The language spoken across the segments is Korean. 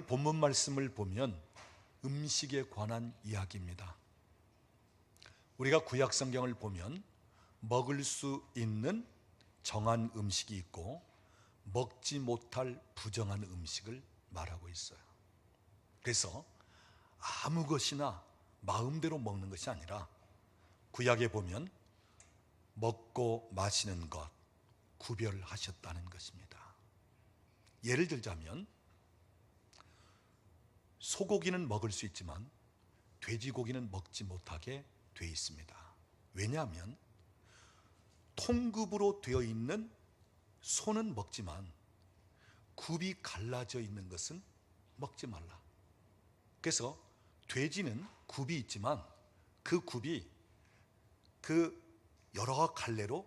본문 말씀을 보면 음식에 관한 이야기입니다. 우리가 구약 성경을 보면 먹을 수 있는 정한 음식이 있고 먹지 못할 부정한 음식을 말하고 있어요. 그래서 아무 것이나 마음대로 먹는 것이 아니라 구약에 보면 먹고 마시는 것 구별하셨다는 것입니다. 예를 들자면 소고기는 먹을 수 있지만 돼지고기는 먹지 못하게 되어 있습니다. 왜냐하면 통굽으로 되어 있는 소는 먹지만 굽이 갈라져 있는 것은 먹지 말라. 그래서 돼지는 굽이 있지만 그 굽이 그 여러 갈래로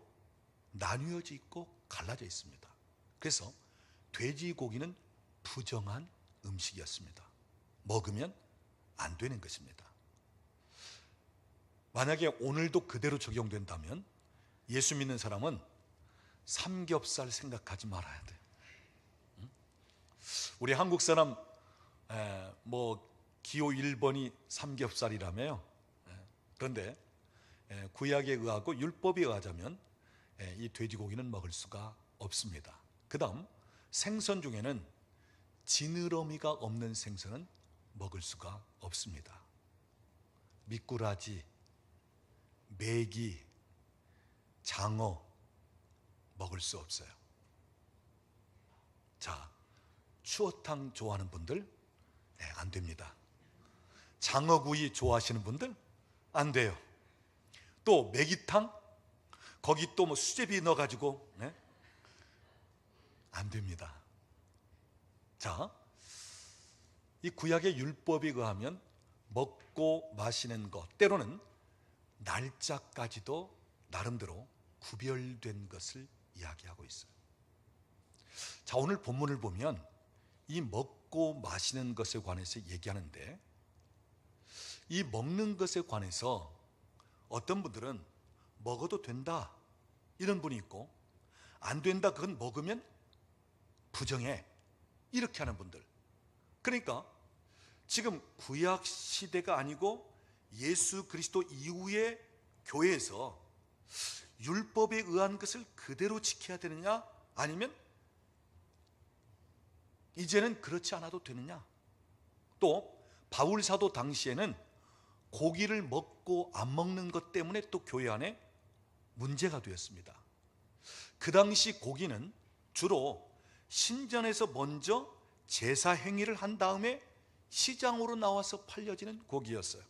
나뉘어져 있고 갈라져 있습니다. 그래서 돼지고기는 부정한 음식이었습니다. 먹으면 안 되는 것입니다. 만약에 오늘도 그대로 적용된다면 예수 믿는 사람은 삼겹살 생각하지 말아야 돼. 우리 한국 사람 기호 1번이 삼겹살이라며요. 그런데 구약에 의하고 율법에 의하자면 이 돼지고기는 먹을 수가 없습니다. 그 다음 생선 중에는 지느러미가 없는 생선은 먹을 수가 없습니다. 미꾸라지, 메기, 장어 먹을 수 없어요. 자, 추어탕 좋아하는 분들 안 됩니다. 장어구이 좋아하시는 분들 안 돼요. 또 메기탕 거기 또 수제비 넣어가지고 안 됩니다. 자, 이 구약의 율법에 의하면 먹고 마시는 것 때로는 날짜까지도 나름대로 구별된 것을 이야기하고 있어요. 자, 오늘 본문을 보면 이 먹고 마시는 것에 관해서 얘기하는데 이 먹는 것에 관해서 어떤 분들은 먹어도 된다 이런 분이 있고 안 된다 그건 먹으면 부정해 이렇게 하는 분들. 그러니까 지금 구약 시대가 아니고 예수 그리스도 이후의 교회에서 율법에 의한 것을 그대로 지켜야 되느냐 아니면 이제는 그렇지 않아도 되느냐. 또 바울 사도 당시에는 고기를 먹고 안 먹는 것 때문에 또 교회 안에 문제가 되었습니다. 그 당시 고기는 주로 신전에서 먼저 제사 행위를 한 다음에 시장으로 나와서 팔려지는 고기였어요.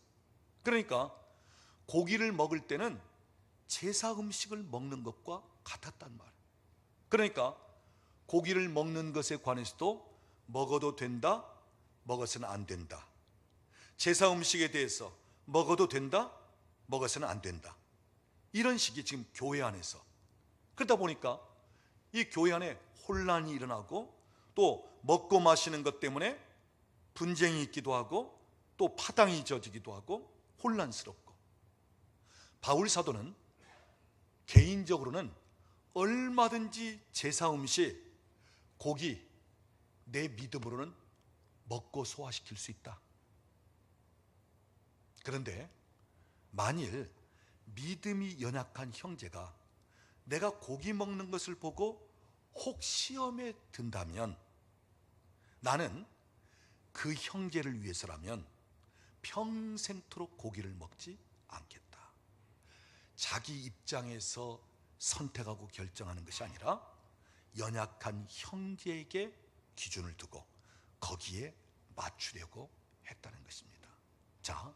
그러니까 고기를 먹을 때는 제사 음식을 먹는 것과 같았단 말이에요. 그러니까 고기를 먹는 것에 관해서도 먹어도 된다, 먹어서는 안 된다. 제사 음식에 대해서 먹어도 된다, 먹어서는 안 된다. 이런 식이 지금 교회 안에서. 그러다 보니까 이 교회 안에 혼란이 일어나고 또 먹고 마시는 것 때문에 분쟁이 있기도 하고 또 파당이 져지기도 하고 혼란스럽고. 바울 사도는 개인적으로는 얼마든지 제사 음식, 고기 내 믿음으로는 먹고 소화시킬 수 있다. 그런데 만일 믿음이 연약한 형제가 내가 고기 먹는 것을 보고 혹 시험에 든다면 나는 그 형제를 위해서라면 평생토록 고기를 먹지 않겠다. 자기 입장에서 선택하고 결정하는 것이 아니라 연약한 형제에게 기준을 두고 거기에 맞추려고 했다는 것입니다. 자,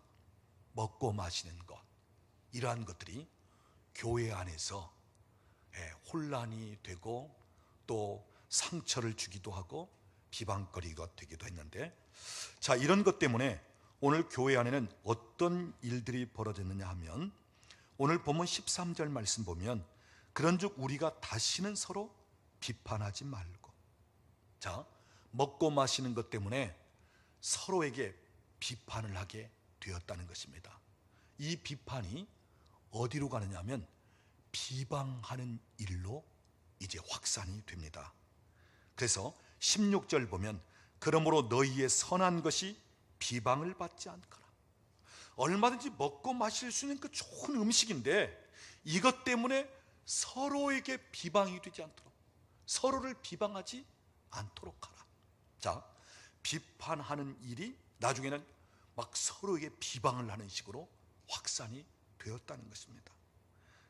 먹고 마시는 것, 이러한 것들이 교회 안에서 혼란이 되고 또 상처를 주기도 하고 비방거리가 되기도 했는데, 자, 이런 것 때문에 오늘 교회 안에는 어떤 일들이 벌어졌느냐 하면 오늘 본문 13절 말씀 보면 그런즉 우리가 다시는 서로 비판하지 말고. 자, 먹고 마시는 것 때문에 서로에게 비판을 하게 되었다는 것입니다. 이 비판이 어디로 가느냐 하면 비방하는 일로 이제 확산이 됩니다. 그래서 16절 보면 그러므로 너희의 선한 것이 비방을 받지 않거라. 얼마든지 먹고 마실 수 있는 그 좋은 음식인데 이것 때문에 서로에게 비방이 되지 않도록, 서로를 비방하지 않도록 하라. 자, 비판하는 일이 나중에는 막 서로에게 비방을 하는 식으로 확산이 되었다는 것입니다.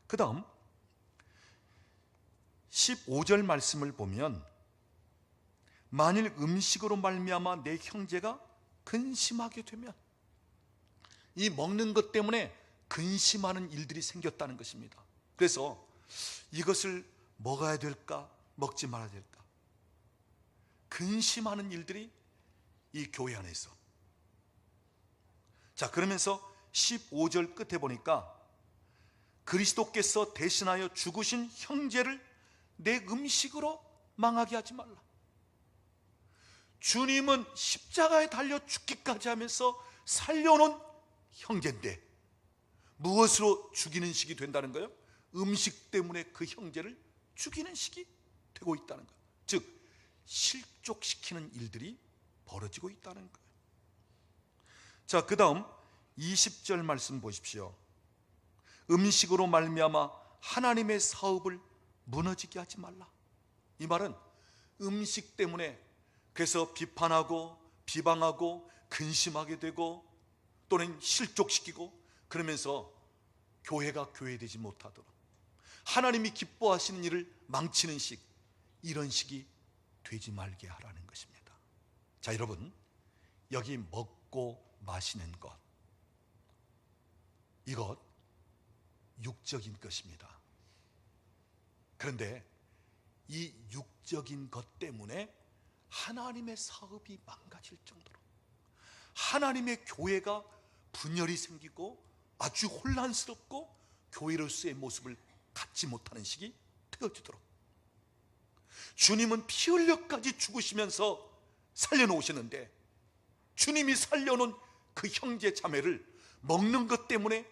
그 다음 15절 말씀을 보면 만일 음식으로 말미암아 내 형제가 근심하게 되면, 이 먹는 것 때문에 근심하는 일들이 생겼다는 것입니다. 그래서 이것을 먹어야 될까 먹지 말아야 될까 근심하는 일들이 이 교회 안에 있어. 자, 그러면서 15절 끝에 보니까 그리스도께서 대신하여 죽으신 형제를 내 음식으로 망하게 하지 말라. 주님은 십자가에 달려 죽기까지 하면서 살려놓은 형제인데 무엇으로 죽이는 식이 된다는 거예요? 음식 때문에 그 형제를 죽이는 식이 되고 있다는 거예요. 즉 실족시키는 일들이 벌어지고 있다는 거예요. 자, 그 다음 20절 말씀 보십시오. 음식으로 말미암아 하나님의 사업을 무너지게 하지 말라. 이 말은 음식 때문에 그래서 비판하고 비방하고 근심하게 되고 또는 실족시키고 그러면서 교회가 교회되지 못하도록 하나님이 기뻐하시는 일을 망치는 식, 이런 식이 되지 말게 하라는 것입니다. 자, 여러분, 여기 먹고 마시는 것, 이것 육적인 것입니다. 그런데 이 육적인 것 때문에 하나님의 사업이 망가질 정도로 하나님의 교회가 분열이 생기고 아주 혼란스럽고 교회로서의 모습을 갖지 못하는 시기 되어지도록, 주님은 피 흘려까지 죽으시면서 살려놓으셨는데 주님이 살려놓은 그 형제 자매를 먹는 것 때문에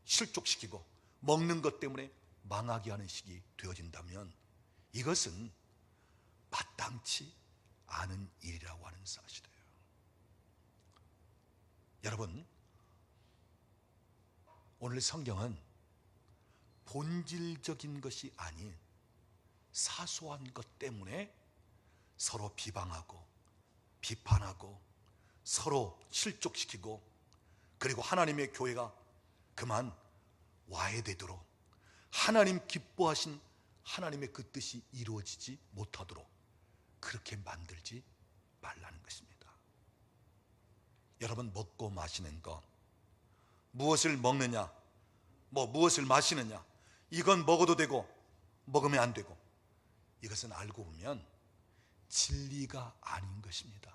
실족시키고 먹는 것 때문에 망하게 하는 식이 되어진다면 이것은 마땅치 않은 일이라고 하는 사실이에요. 여러분, 오늘 성경은 본질적인 것이 아닌 사소한 것 때문에 서로 비방하고 비판하고 서로 실족시키고 그리고 하나님의 교회가 그만 와해되도록 하나님 기뻐하신 하나님의 그 뜻이 이루어지지 못하도록 그렇게 만들지 말라는 것입니다. 여러분, 먹고 마시는 것, 무엇을 먹느냐, 무엇을 마시느냐, 이건 먹어도 되고 먹으면 안 되고, 이것은 알고 보면 진리가 아닌 것입니다.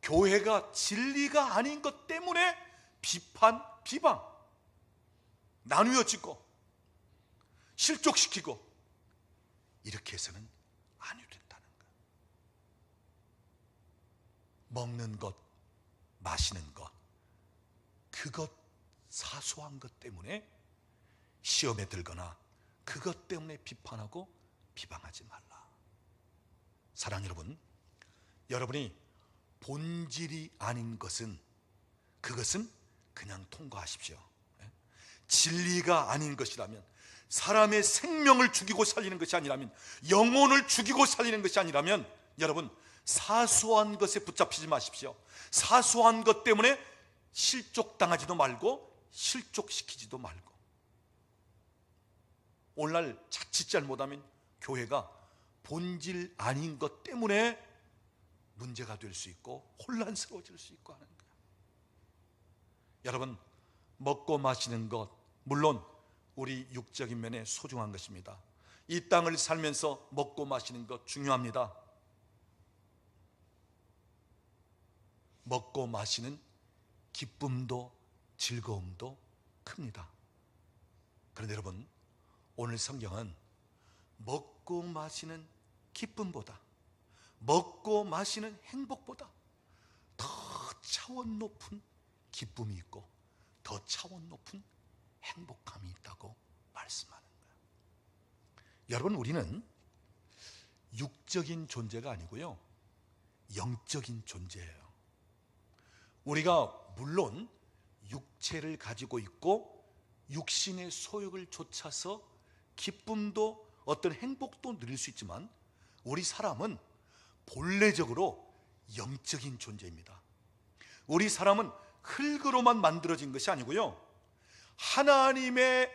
교회가 진리가 아닌 것 때문에 비판, 비방, 나누어지고 실족시키고 이렇게 해서는 아니 된다는 거예요. 먹는 것, 마시는 것, 그것 사소한 것 때문에 시험에 들거나 그것 때문에 비판하고 비방하지 말라. 사랑 여러분, 여러분이 본질이 아닌 것은 그것은 그냥 통과하십시오. 진리가 아닌 것이라면, 사람의 생명을 죽이고 살리는 것이 아니라면, 영혼을 죽이고 살리는 것이 아니라면 여러분, 사소한 것에 붙잡히지 마십시오. 사소한 것 때문에 실족당하지도 말고 실족시키지도 말고. 오늘날 자칫 잘못하면 교회가 본질 아닌 것 때문에 문제가 될 수 있고 혼란스러워질 수 있고 하는 거예요. 여러분, 먹고 마시는 것 물론 우리 육적인 면에 소중한 것입니다. 이 땅을 살면서 먹고 마시는 것 중요합니다. 먹고 마시는 기쁨도 즐거움도 큽니다. 그런데 여러분, 오늘 성경은 먹고 마시는 기쁨보다, 먹고 마시는 행복보다 더 차원 높은 기쁨이 있고 더 차원 높은 행복감이 있다고 말씀하는 거예요. 여러분, 우리는 육적인 존재가 아니고요, 영적인 존재예요. 우리가 물론 육체를 가지고 있고 육신의 소욕을 좇아서 기쁨도 어떤 행복도 누릴 수 있지만 우리 사람은 본래적으로 영적인 존재입니다. 우리 사람은 흙으로만 만들어진 것이 아니고요, 하나님의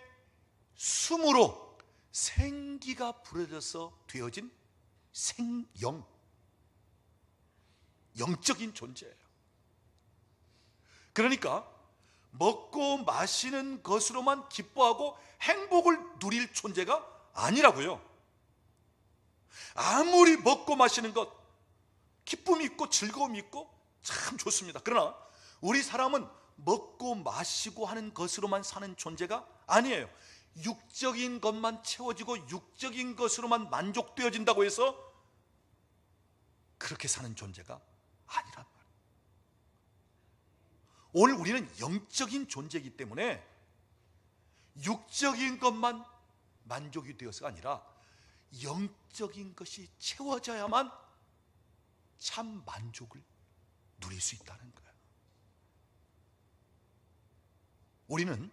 숨으로 생기가 불어져서 되어진 생영, 영적인 존재예요. 그러니까 먹고 마시는 것으로만 기뻐하고 행복을 누릴 존재가 아니라고요. 아무리 먹고 마시는 것 기쁨이 있고 즐거움이 있고 참 좋습니다. 그러나 우리 사람은 먹고 마시고 하는 것으로만 사는 존재가 아니에요. 육적인 것만 채워지고 육적인 것으로만 만족되어진다고 해서 그렇게 사는 존재가 아니란 말이에요. 오늘 우리는 영적인 존재이기 때문에 육적인 것만 만족이 되어서가 아니라 영적인 것이 채워져야만 참 만족을 누릴 수 있다는 거예요. 우리는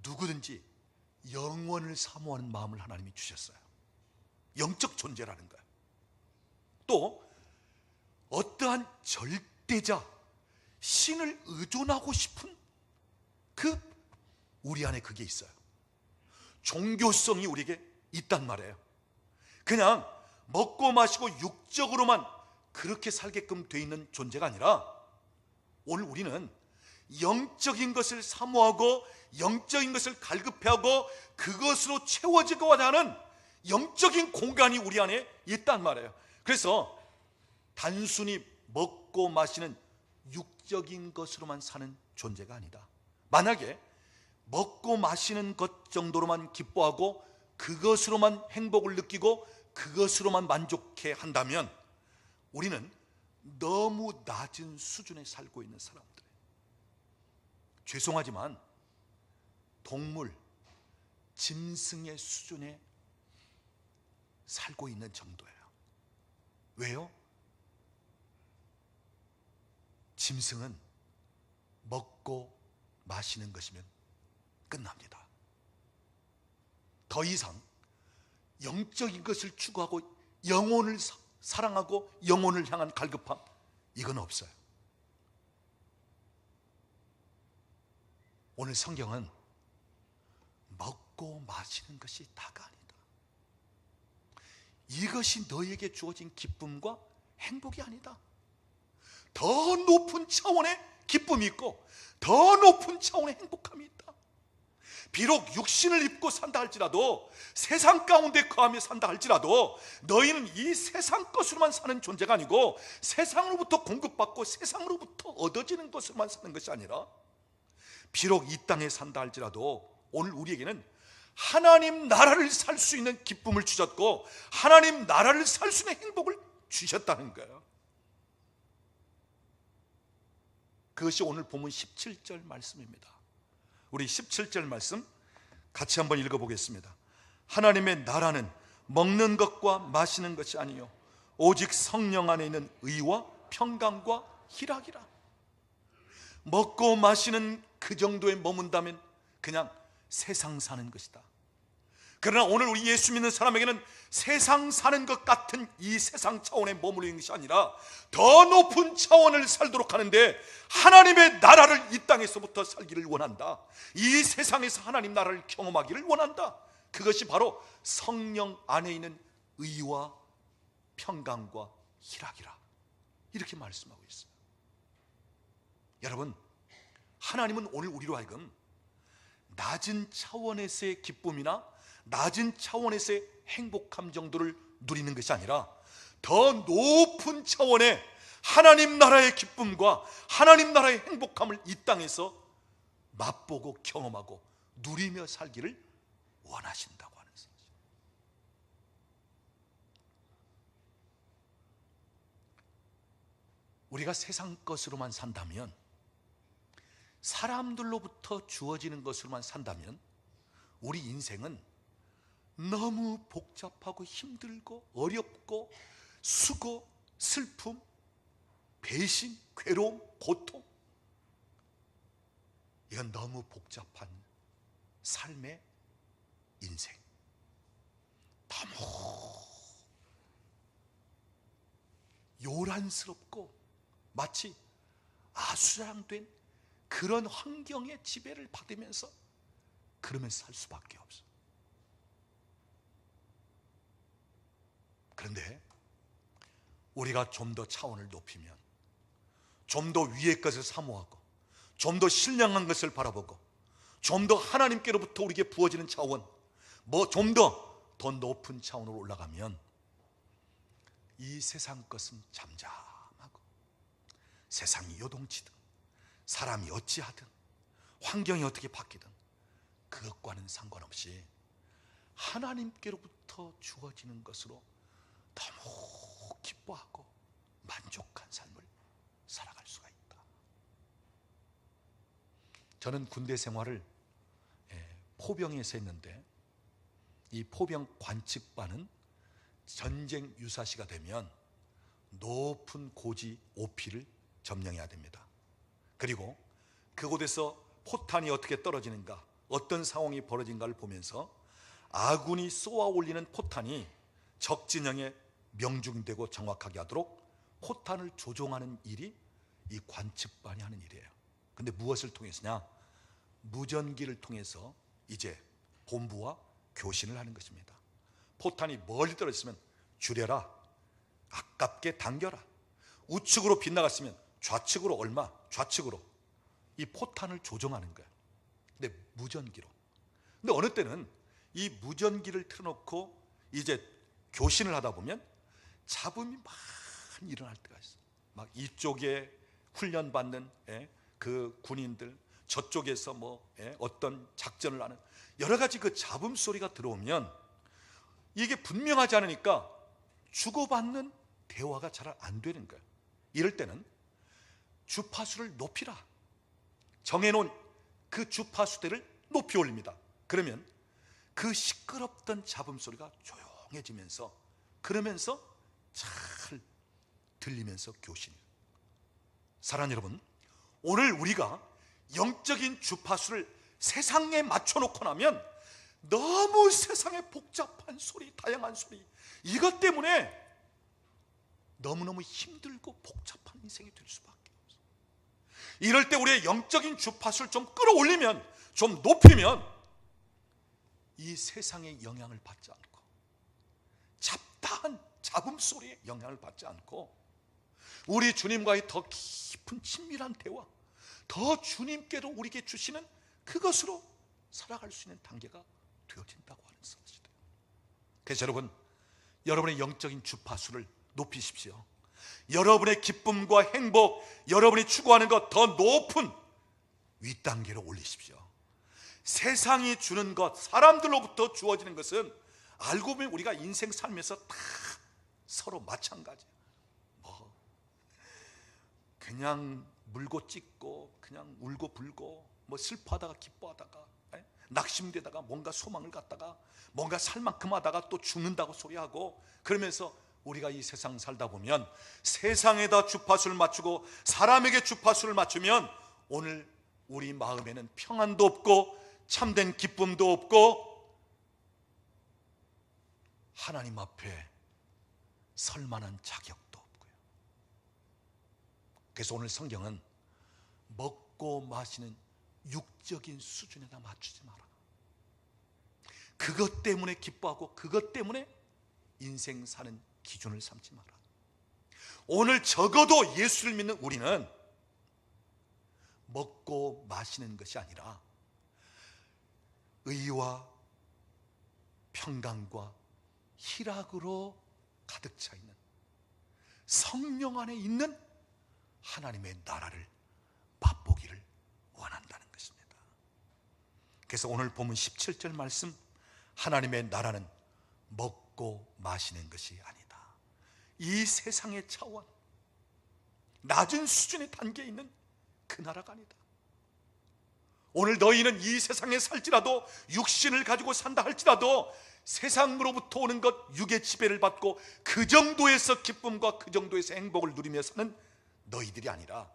누구든지 영원을 사모하는 마음을 하나님이 주셨어요. 영적 존재라는 거예요. 또 어떠한 절대자, 신을 의존하고 싶은 우리 안에 그게 있어요. 종교성이 우리에게 있단 말이에요. 그냥 먹고 마시고 육적으로만 그렇게 살게끔 돼 있는 존재가 아니라 오늘 우리는 영적인 것을 사모하고 영적인 것을 갈급해하고 그것으로 채워지고자 하는 영적인 공간이 우리 안에 있단 말이에요. 그래서 단순히 먹고 마시는 육적인 것으로만 사는 존재가 아니다. 만약에 먹고 마시는 것 정도로만 기뻐하고 그것으로만 행복을 느끼고 그것으로만 만족해 한다면 우리는 너무 낮은 수준에 살고 있는 사람들이에요. 죄송하지만 동물, 짐승의 수준에 살고 있는 정도예요. 왜요? 짐승은 먹고 마시는 것이면 끝납니다. 더 이상 영적인 것을 추구하고 영혼을 사랑하고 영혼을 향한 갈급함, 이건 없어요. 오늘 성경은 먹고 마시는 것이 다가 아니다. 이것이 너에게 주어진 기쁨과 행복이 아니다. 더 높은 차원의 기쁨이 있고 더 높은 차원의 행복함이 있다. 비록 육신을 입고 산다 할지라도, 세상 가운데 거하며 산다 할지라도 너희는 이 세상 것으로만 사는 존재가 아니고 세상으로부터 공급받고 세상으로부터 얻어지는 것으로만 사는 것이 아니라 비록 이 땅에 산다 할지라도 오늘 우리에게는 하나님 나라를 살 수 있는 기쁨을 주셨고 하나님 나라를 살 수 있는 행복을 주셨다는 거예요. 그것이 오늘 본문 17절 말씀입니다. 우리 17절 말씀 같이 한번 읽어보겠습니다. 하나님의 나라는 먹는 것과 마시는 것이 아니요 오직 성령 안에 있는 의와 평강과 희락이라. 먹고 마시는 그 정도에 머문다면 그냥 세상 사는 것이다. 그러나 오늘 우리 예수 믿는 사람에게는 세상 사는 것 같은 이 세상 차원에 머무르는 것이 아니라 더 높은 차원을 살도록 하는데 하나님의 나라를 이 땅에서부터 살기를 원한다. 이 세상에서 하나님 나라를 경험하기를 원한다. 그것이 바로 성령 안에 있는 의와 평강과 희락이라. 이렇게 말씀하고 있어요. 여러분, 하나님은 오늘 우리로 하여금 낮은 차원에서의 기쁨이나 낮은 차원에서의 행복함 정도를 누리는 것이 아니라 더 높은 차원의 하나님 나라의 기쁨과 하나님 나라의 행복함을 이 땅에서 맛보고 경험하고 누리며 살기를 원하신다고 하는 것이죠. 우리가 세상 것으로만 산다면, 사람들로부터 주어지는 것으로만 산다면 우리 인생은 너무 복잡하고 힘들고 어렵고 수고 슬픔, 배신, 괴로움, 고통, 이건 너무 복잡한 삶의 인생, 너무 요란스럽고 마치 아수라장된 그런 환경의 지배를 받으면서 그러면서 살 수밖에 없어. 그런데 우리가 좀 더 차원을 높이면, 좀 더 위의 것을 사모하고, 좀 더 신령한 것을 바라보고, 좀 더 하나님께로부터 우리에게 부어지는 차원, 좀 더 높은 차원으로 올라가면 이 세상 것은 잠잠하고, 세상이 요동치든 사람이 어찌하든 환경이 어떻게 바뀌든 그것과는 상관없이 하나님께로부터 주어지는 것으로 너무 기뻐하고 만족한 삶을 살아갈 수가 있다. 저는 군대 생활을 포병에서 했는데, 이 포병 관측반은 전쟁 유사시가 되면 높은 고지 OP를 점령해야 됩니다. 그리고 그곳에서 포탄이 어떻게 떨어지는가, 어떤 상황이 벌어진가를 보면서 아군이 쏘아 올리는 포탄이 적 진영에 명중되고 정확하게 하도록 포탄을 조종하는 일이 이 관측반이 하는 일이에요. 근데 무엇을 통해서냐? 무전기를 통해서 이제 본부와 교신을 하는 것입니다. 포탄이 멀리 떨어졌으면 줄여라, 아깝게 당겨라, 우측으로 빗나갔으면 좌측으로 얼마, 좌측으로, 이 포탄을 조정하는 거야. 근데 무전기로. 근데 어느 때는 이 무전기를 틀어놓고 이제 교신을 하다 보면 잡음이 많이 일어날 때가 있어. 막 이쪽에 훈련받는 그 군인들, 저쪽에서 어떤 작전을 하는 여러 가지 그 잡음 소리가 들어오면 이게 분명하지 않으니까 주고받는 대화가 잘 안 되는 거예요. 이럴 때는 주파수를 높이라, 정해놓은 그 주파수대를 높이 올립니다. 그러면 그 시끄럽던 잡음 소리가 조용해지면서, 그러면서 잘 들리면서 교신이. 사랑하는 여러분, 오늘 우리가 영적인 주파수를 세상에 맞춰놓고 나면 너무 세상의 복잡한 소리, 다양한 소리, 이것 때문에 너무너무 힘들고 복잡한 인생이 될 수밖에 없어. 이럴 때 우리의 영적인 주파수를 좀 끌어올리면, 좀 높이면 이 세상의 영향을 받지 않고, 잡다한 잡음 소리에 영향을 받지 않고, 우리 주님과의 더 깊은 친밀한 대화, 더 주님께로 우리에게 주시는 그것으로 살아갈 수 있는 단계가 되어진다고 하는 사실이에요. 그래서 여러분의 영적인 주파수를 높이십시오. 여러분의 기쁨과 행복, 여러분이 추구하는 것 더 높은 윗단계로 올리십시오. 세상이 주는 것, 사람들로부터 주어지는 것은 알고 보면 우리가 인생 살면서 다 서로 마찬가지예요. 그냥 물고 찢고, 그냥 울고 불고, 슬퍼하다가 기뻐하다가, 낙심되다가 뭔가 소망을 갖다가, 뭔가 살 만큼 하다가 또 죽는다고 소리하고, 그러면서 우리가 이 세상 살다 보면 세상에다 주파수를 맞추고 사람에게 주파수를 맞추면 오늘 우리 마음에는 평안도 없고 참된 기쁨도 없고 하나님 앞에 설 만한 자격도 없고요. 그래서 오늘 성경은 먹고 마시는 육적인 수준에다 맞추지 마라. 그것 때문에 기뻐하고 그것 때문에 인생 사는 기준을 삼지 마라. 오늘 적어도 예수를 믿는 우리는 먹고 마시는 것이 아니라 의와 평강과 희락으로 가득 차 있는 성령 안에 있는 하나님의 나라를 맛보기를 원한다는 것입니다. 그래서 오늘 본문 17절 말씀, 하나님의 나라는 먹고 마시는 것이 아니다. 이 세상의 차원, 낮은 수준의 단계에 있는 그 나라가 아니다. 오늘 너희는 이 세상에 살지라도, 육신을 가지고 산다 할지라도 세상으로부터 오는 것, 육의 지배를 받고 그 정도에서 기쁨과 그 정도에서 행복을 누리며 사는 너희들이 아니라,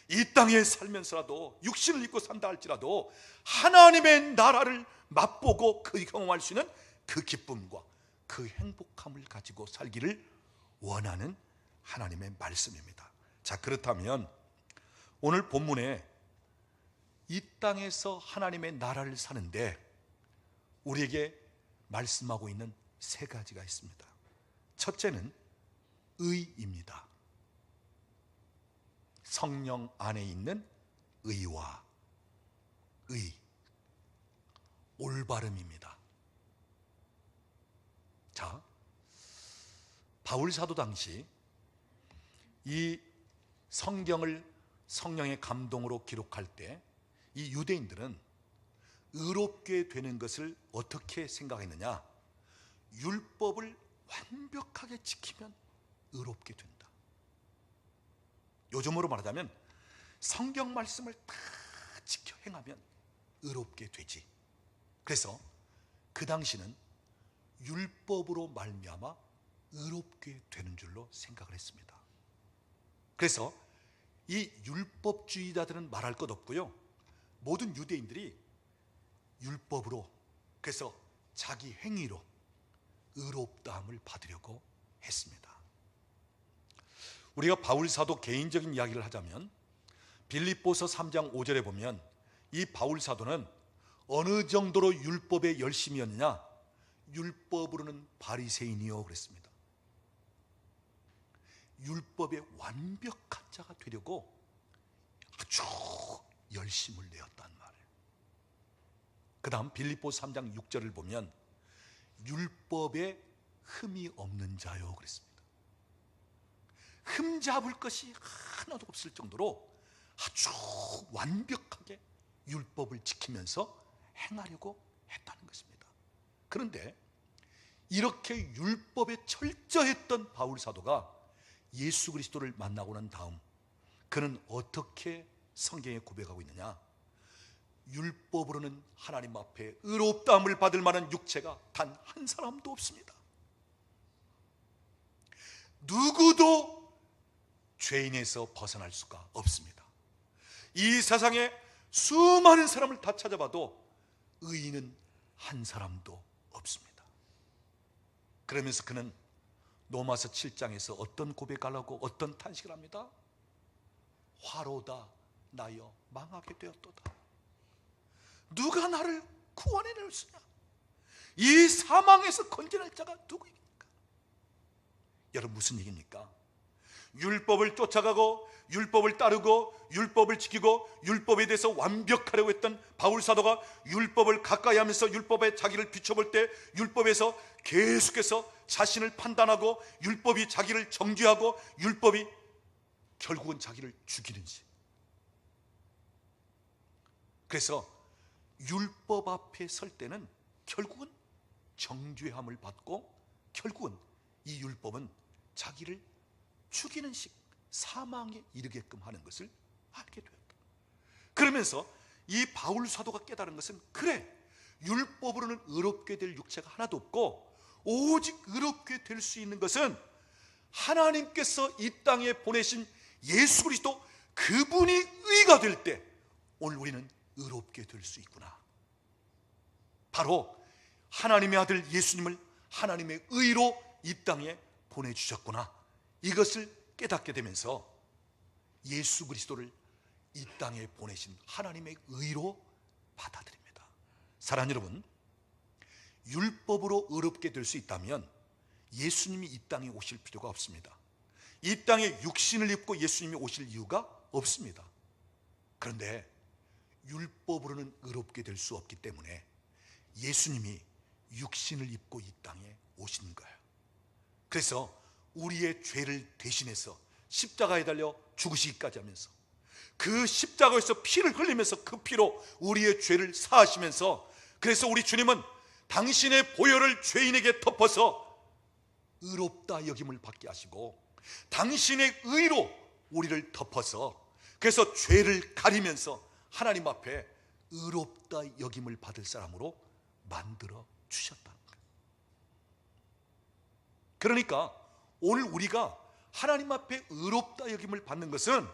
이 땅에 살면서라도 육신을 입고 산다 할지라도 하나님의 나라를 맛보고 그 경험할 수 있는 그 기쁨과 그 행복함을 가지고 살기를 원하는 하나님의 말씀입니다. 자, 그렇다면 오늘 본문에 이 땅에서 하나님의 나라를 사는데 우리에게 말씀하고 있는 세 가지가 있습니다. 첫째는 의입니다. 성령 안에 있는 의와 의, 올바름입니다. 자, 바울 사도 당시 이 성경을 성령의 감동으로 기록할 때 이 유대인들은 의롭게 되는 것을 어떻게 생각했느냐? 율법을 완벽하게 지키면 의롭게 된다. 요즘으로 말하자면 성경 말씀을 다 지켜 행하면 의롭게 되지. 그래서 그 당시는 율법으로 말미암아 의롭게 되는 줄로 생각을 했습니다. 그래서 이 율법주의자들은 말할 것 없고요, 모든 유대인들이 율법으로, 그래서 자기 행위로 의롭다함을 받으려고 했습니다. 우리가 바울 사도 개인적인 이야기를 하자면 빌립보서 3장 5절에 보면 이 바울 사도는 어느 정도로 율법에 열심이었느냐? 율법으로는 바리새인이요 그랬습니다. 율법의 완벽한 자가 되려고 아주 열심을 내었단 말이에요. 그 다음 빌립보서 3장 6절을 보면 율법에 흠이 없는 자요 그랬습니다. 흠 잡을 것이 하나도 없을 정도로 아주 완벽하게 율법을 지키면서 행하려고 했다는 것입니다. 그런데 이렇게 율법에 철저했던 바울 사도가 예수 그리스도를 만나고 난 다음 그는 어떻게 성경에 고백하고 있느냐? 율법으로는 하나님 앞에 의롭다함을 받을 만한 육체가 단 한 사람도 없습니다. 누구도 죄인에서 벗어날 수가 없습니다. 이 세상에 수많은 사람을 다 찾아봐도 의인은 한 사람도 없습니다. 그러면서 그는 로마서 7장에서 어떤 고백하려고 어떤 탄식을 합니다. 화로다 나여 망하게 되었도다. 누가 나를 구원해낼 수냐? 이 사망에서 건져낼 자가 누구입니까? 여러분, 무슨 얘기입니까? 율법을 쫓아가고 율법을 따르고 율법을 지키고 율법에 대해서 완벽하려고 했던 바울 사도가 율법을 가까이 하면서 율법에 자기를 비춰볼 때 율법에서 계속해서 자신을 판단하고 율법이 자기를 정죄하고 율법이 결국은 자기를 죽이는지. 그래서 율법 앞에 설 때는 결국은 정죄함을 받고 결국은 이 율법은 자기를 죽이는 식, 사망에 이르게끔 하는 것을 알게 되었다. 그러면서 이 바울 사도가 깨달은 것은, 그래, 율법으로는 의롭게 될 육체가 하나도 없고 오직 의롭게 될 수 있는 것은 하나님께서 이 땅에 보내신 예수 그리스도, 그분이 의가 될 때 오늘 우리는 의롭게 될 수 있구나. 바로 하나님의 아들 예수님을 하나님의 의로 이 땅에 보내주셨구나. 이것을 깨닫게 되면서 예수 그리스도를 이 땅에 보내신 하나님의 의로 받아들입니다. 사랑하는 여러분, 율법으로 의롭게 될 수 있다면 예수님이 이 땅에 오실 필요가 없습니다. 이 땅에 육신을 입고 예수님이 오실 이유가 없습니다. 그런데 율법으로는 의롭게 될 수 없기 때문에 예수님이 육신을 입고 이 땅에 오신 거예요. 그래서 우리의 죄를 대신해서 십자가에 달려 죽으시기까지 하면서 그 십자가에서 피를 흘리면서 그 피로 우리의 죄를 사하시면서, 그래서 우리 주님은 당신의 보혈을 죄인에게 덮어서 의롭다 여김을 받게 하시고 당신의 의로 우리를 덮어서, 그래서 죄를 가리면서 하나님 앞에 의롭다 여김을 받을 사람으로 만들어 주셨다는 거예요. 그러니까 오늘 우리가 하나님 앞에 의롭다 여김을 받는 것은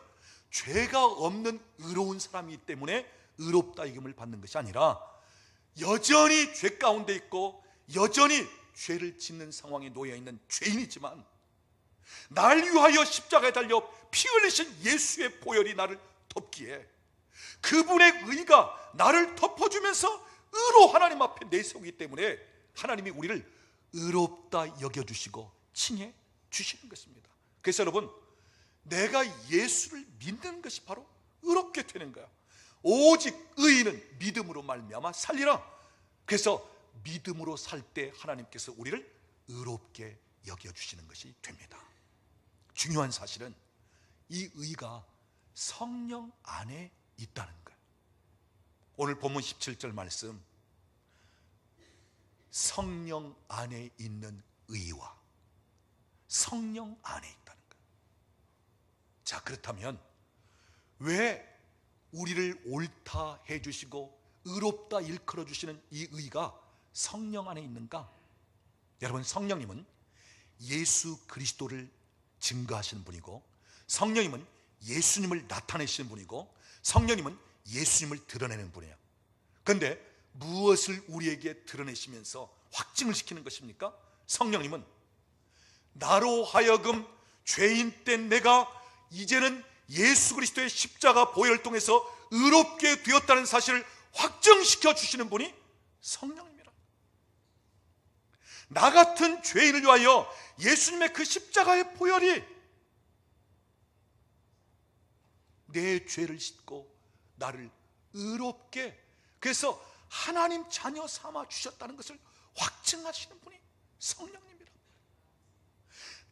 죄가 없는 의로운 사람이기 때문에 의롭다 여김을 받는 것이 아니라 여전히 죄 가운데 있고 여전히 죄를 짓는 상황에 놓여 있는 죄인이지만 날 위하여 십자가에 달려 피 흘리신 예수의 보혈이 나를 덮기에 그분의 의가 나를 덮어주면서 의로 하나님 앞에 내세우기 때문에 하나님이 우리를 의롭다 여겨주시고 칭해 주시는 것입니다. 그래서 여러분, 내가 예수를 믿는 것이 바로 의롭게 되는 거야. 오직 의인은 믿음으로 말미암아 살리라. 그래서 믿음으로 살 때 하나님께서 우리를 의롭게 여겨주시는 것이 됩니다. 중요한 사실은 이 의가 성령 안에 있다는 거예요. 오늘 본문 17절 말씀, 성령 안에 있는 의와 성령 안에 있다는 거예요. 자, 그렇다면 왜 우리를 옳다 해주시고 의롭다 일컬어 주시는 이 의가 성령 안에 있는가? 여러분, 성령님은 예수 그리스도를 증거하시는 분이고, 성령님은 예수님을 나타내시는 분이고, 성령님은 예수님을 드러내는 분이에요. 그런데 무엇을 우리에게 드러내시면서 확증을 시키는 것입니까? 성령님은 나로 하여금 죄인 된 내가 이제는 예수 그리스도의 십자가 보혈을 통해서 의롭게 되었다는 사실을 확정시켜 주시는 분이 성령입니다. 나 같은 죄인을 위하여 예수님의 그 십자가의 보혈이 내 죄를 씻고 나를 의롭게, 그래서 하나님 자녀 삼아 주셨다는 것을 확증하시는 분이 성령님이라.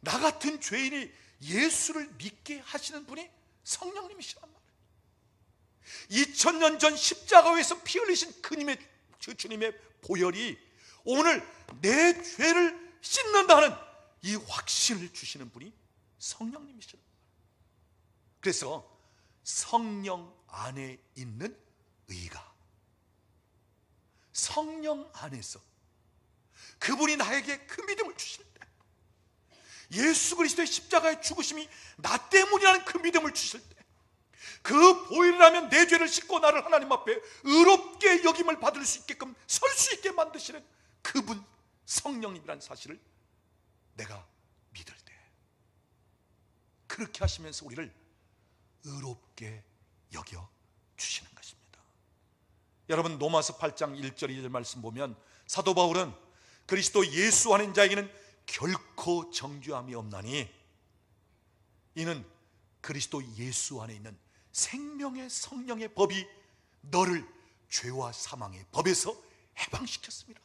나 같은 죄인이 예수를 믿게 하시는 분이 성령님이시란 말이에요. 2000년 전 십자가에서 피 흘리신 그 주님의 보혈이 오늘 내 죄를 씻는다는 이 확신을 주시는 분이 성령님이시란 말이에요. 그래서 성령 안에 있는 의가, 성령 안에서 그분이 나에게 그 믿음을 주실 때, 예수 그리스도의 십자가의 죽으심이 나 때문이라는 그 믿음을 주실 때, 그 보혈이라면 내 죄를 씻고 나를 하나님 앞에 의롭게 여김을 받을 수 있게끔 설 수 있게 만드시는 그분 성령님이라는 사실을 내가 믿을 때, 그렇게 하시면서 우리를 의롭게 여겨 주시는 것입니다. 여러분, 로마서 8장 1절 2절 말씀 보면 사도 바울은 그리스도 예수 안에 있는 자에게는 결코 정죄함이 없나니 이는 그리스도 예수 안에 있는 생명의 성령의 법이 너를 죄와 사망의 법에서 해방시켰습니다.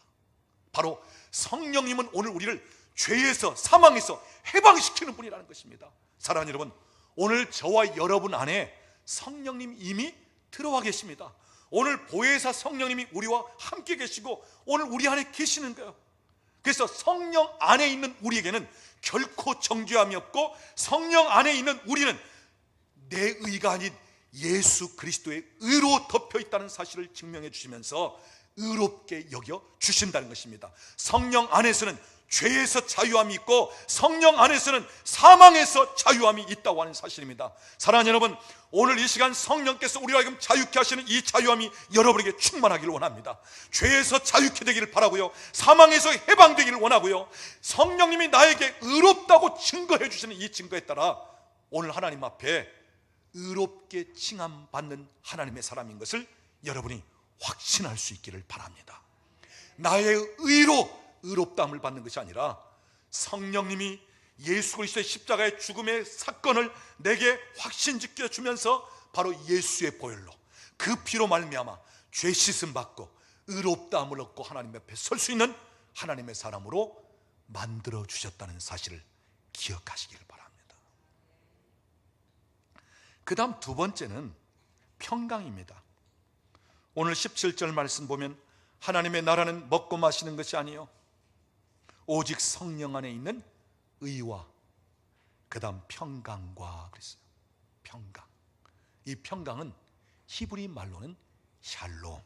바로 성령님은 오늘 우리를 죄에서, 사망에서 해방시키는 분이라는 것입니다. 사랑하는 여러분, 오늘 저와 여러분 안에 성령님 이미 들어와 계십니다. 오늘 보혜사 성령님이 우리와 함께 계시고 오늘 우리 안에 계시는 거예요. 그래서 성령 안에 있는 우리에게는 결코 정죄함이 없고, 성령 안에 있는 우리는 내 의가 아닌 예수 그리스도의 의로 덮여 있다는 사실을 증명해 주시면서 의롭게 여겨 주신다는 것입니다. 성령 안에서는 죄에서 자유함이 있고 성령 안에서는 사망에서 자유함이 있다고 하는 사실입니다. 사랑하는 여러분, 오늘 이 시간 성령께서 우리와 하여금 자유케 하시는 이 자유함이 여러분에게 충만하기를 원합니다. 죄에서 자유케 되기를 바라고요, 사망에서 해방되기를 원하고요, 성령님이 나에게 의롭다고 증거해 주시는 이 증거에 따라 오늘 하나님 앞에 의롭게 칭함받는 하나님의 사람인 것을 여러분이 확신할 수 있기를 바랍니다. 나의 의로 의롭다함을 받는 것이 아니라 성령님이 예수 그리스도의 십자가의 죽음의 사건을 내게 확신짓게 주면서 바로 예수의 보혈로, 그 피로 말미암아 죄 씻음 받고 의롭다함을 얻고 하나님 앞에 설 수 있는 하나님의 사람으로 만들어 주셨다는 사실을 기억하시기를 바랍니다. 그 다음 두 번째는 평강입니다. 오늘 17절 말씀 보면 하나님의 나라는 먹고 마시는 것이 아니요 오직 성령 안에 있는 의와 그 다음 평강과 그랬어요. 평강. 이 평강은 히브리 말로는 샬롬.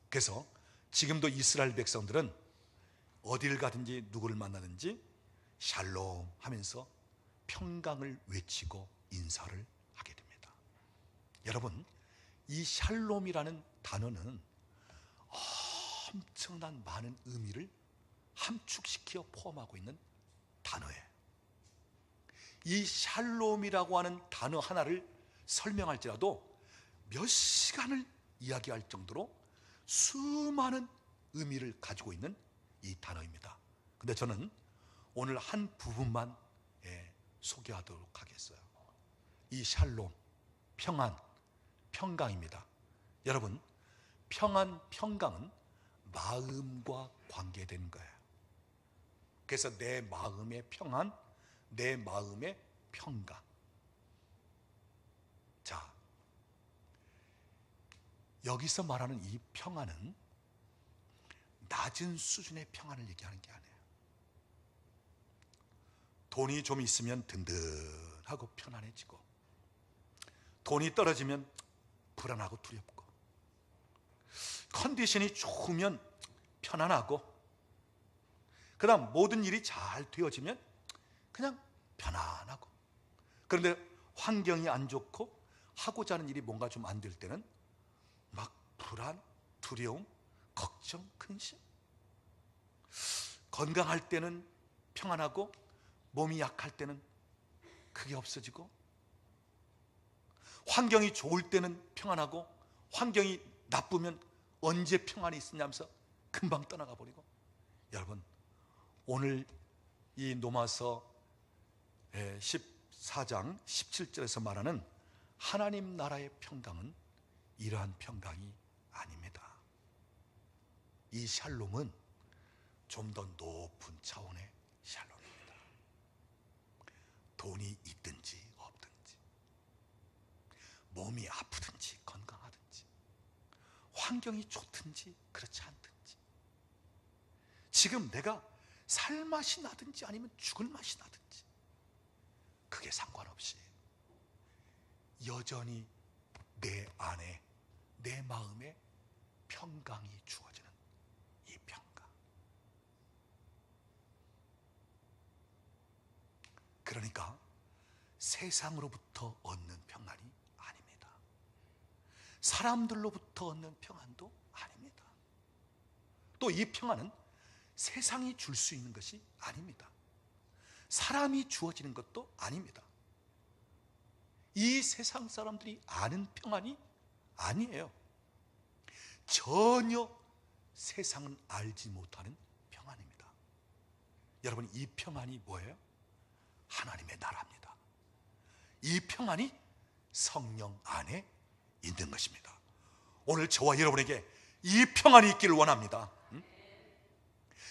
그래서 지금도 이스라엘 백성들은 어딜 가든지 누구를 만나든지 샬롬 하면서 평강을 외치고 인사를 하게 됩니다. 여러분, 이 샬롬이라는 단어는 엄청난 많은 의미를 함축시켜 포함하고 있는 단어예요. 이 샬롬이라고 하는 단어 하나를 설명할지라도 몇 시간을 이야기할 정도로 수많은 의미를 가지고 있는 이 단어입니다. 근데 저는 오늘 한 부분만 소개하도록 하겠어요. 이 샬롬, 평안, 평강입니다. 여러분, 평안, 평강은 마음과 관계된 거예요. 그래서 내 마음의 평안, 내 마음의 평강. 자, 여기서 말하는 이 평안은 낮은 수준의 평안을 얘기하는 게 아니에요. 돈이 좀 있으면 든든하고 편안해지고, 돈이 떨어지면 불안하고 두렵고, 컨디션이 좋으면 편안하고, 그 다음 모든 일이 잘 되어지면 그냥 편안하고, 그런데 환경이 안 좋고 하고자 하는 일이 뭔가 좀 안 될 때는 막 불안, 두려움, 걱정, 근심. 건강할 때는 평안하고 몸이 약할 때는 그게 없어지고, 환경이 좋을 때는 평안하고 환경이 나쁘면 언제 평안이 있었냐면서 금방 떠나가 버리고. 여러분, 오늘 이 로마서 14장 17절에서 말하는 하나님 나라의 평강은 이러한 평강이 아닙니다. 이 샬롬은 좀 더 높은 차원의 샬롬입니다. 돈이 있든지 없든지, 몸이 아프든지 건강하든지, 환경이 좋든지 그렇지 않든지, 지금 내가 살 맛이 나든지 아니면 죽을 맛이 나든지, 그게 상관없이 여전히 내 안에, 내 마음에 평강이 주어지는 이 평강. 그러니까 세상으로부터 얻는 평안이 아닙니다. 사람들로부터 얻는 평안도 아닙니다. 또 이 평안은 세상이 줄 수 있는 것이 아닙니다. 사람이 주어지는 것도 아닙니다. 이 세상 사람들이 아는 평안이 아니에요. 전혀 세상은 알지 못하는 평안입니다. 여러분, 이 평안이 뭐예요? 하나님의 나라입니다. 이 평안이 성령 안에 있는 것입니다. 오늘 저와 여러분에게 이 평안이 있기를 원합니다.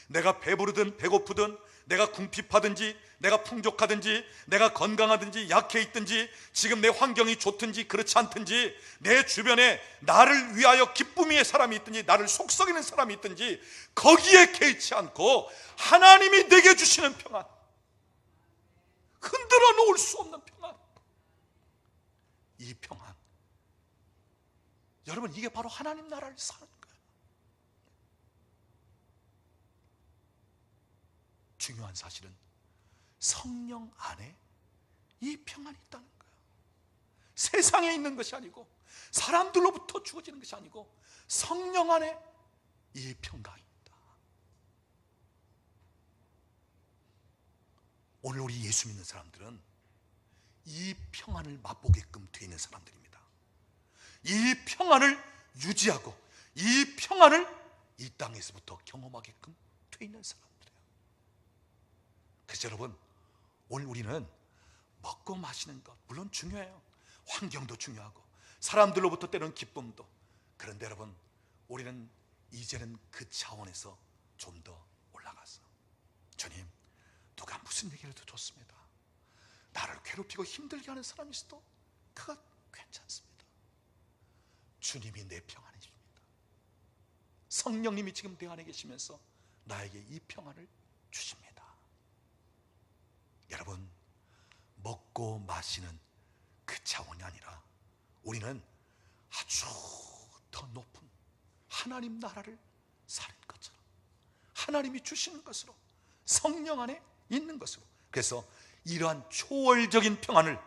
내가 배부르든 배고프든, 내가 궁핍하든지, 내가 풍족하든지, 내가 건강하든지 약해 있든지, 지금 내 환경이 좋든지 그렇지 않든지, 내 주변에 나를 위하여 기쁨의 사람이 있든지, 나를 속썩이는 사람이 있든지, 거기에 개의치 않고 하나님이 내게 주시는 평안, 흔들어 놓을 수 없는 평안, 이 평안, 여러분, 이게 바로 하나님 나라를 사는 거예요. 중요한 사실은 성령 안에 이 평안이 있다는 거예요. 세상에 있는 것이 아니고, 사람들로부터 주어지는 것이 아니고, 성령 안에 이 평강이 있다. 오늘 우리 예수 믿는 사람들은 이 평안을 맛보게끔 되어 있는 사람들입니다. 이 평안을 유지하고 이 평안을 이 땅에서부터 경험하게끔 되어 있는 사람들이에요. 그래서 여러분, 오늘 우리는 먹고 마시는 것 물론 중요해요. 환경도 중요하고 사람들로부터 때로는 기쁨도. 그런데 여러분, 우리는 이제는 그 차원에서 좀 더 올라가서, 주님, 누가 무슨 얘기를 해도 좋습니다. 나를 괴롭히고 힘들게 하는 사람이 있어도 그것 괜찮습니다. 주님이 내 평안이십니다. 성령님이 지금 내 안에 계시면서 나에게 이 평안을 주십니다. 여러분, 먹고 마시는 그 차원이 아니라 우리는 아주 더 높은 하나님 나라를 사는 것처럼, 하나님이 주시는 것으로 성령 안에 있는 것으로. 그래서 이러한 초월적인 평안을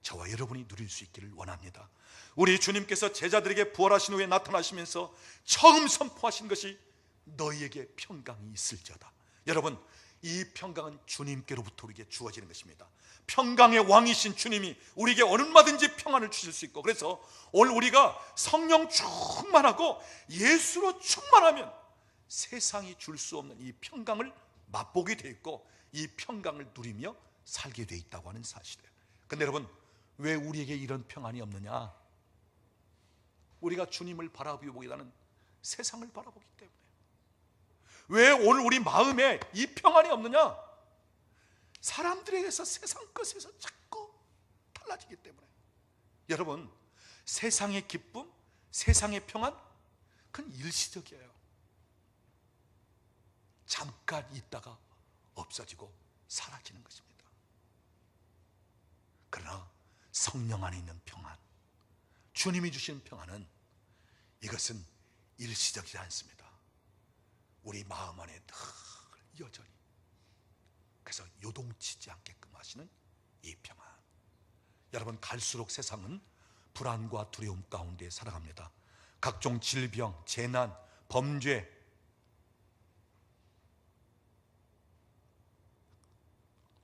저와 여러분이 누릴 수 있기를 원합니다. 우리 주님께서 제자들에게 부활하신 후에 나타나시면서 처음 선포하신 것이 너희에게 평강이 있을지어다. 여러분, 이 평강은 주님께로부터 우리에게 주어지는 것입니다. 평강의 왕이신 주님이 우리에게 얼마든지 평안을 주실 수 있고, 그래서 오늘 우리가 성령 충만하고 예수로 충만하면 세상이 줄 수 없는 이 평강을 맛보게 돼 있고, 이 평강을 누리며 살게 돼 있다고 하는 사실이에요. 근데 여러분, 왜 우리에게 이런 평안이 없느냐? 우리가 주님을 바라보기보다는 세상을 바라보기 때문에. 왜 오늘 우리 마음에 이 평안이 없느냐? 사람들에게서, 세상 것에서 자꾸 달라지기 때문에. 여러분, 세상의 기쁨, 세상의 평안, 그건 일시적이에요. 잠깐 있다가 없어지고 사라지는 것입니다. 그러나 성령 안에 있는 평안, 주님이 주신 평안은, 이것은 일시적이지 않습니다. 우리 마음 안에 늘 여전히, 그래서 요동치지 않게끔 하시는 이 평안. 여러분, 갈수록 세상은 불안과 두려움 가운데 살아갑니다. 각종 질병, 재난, 범죄,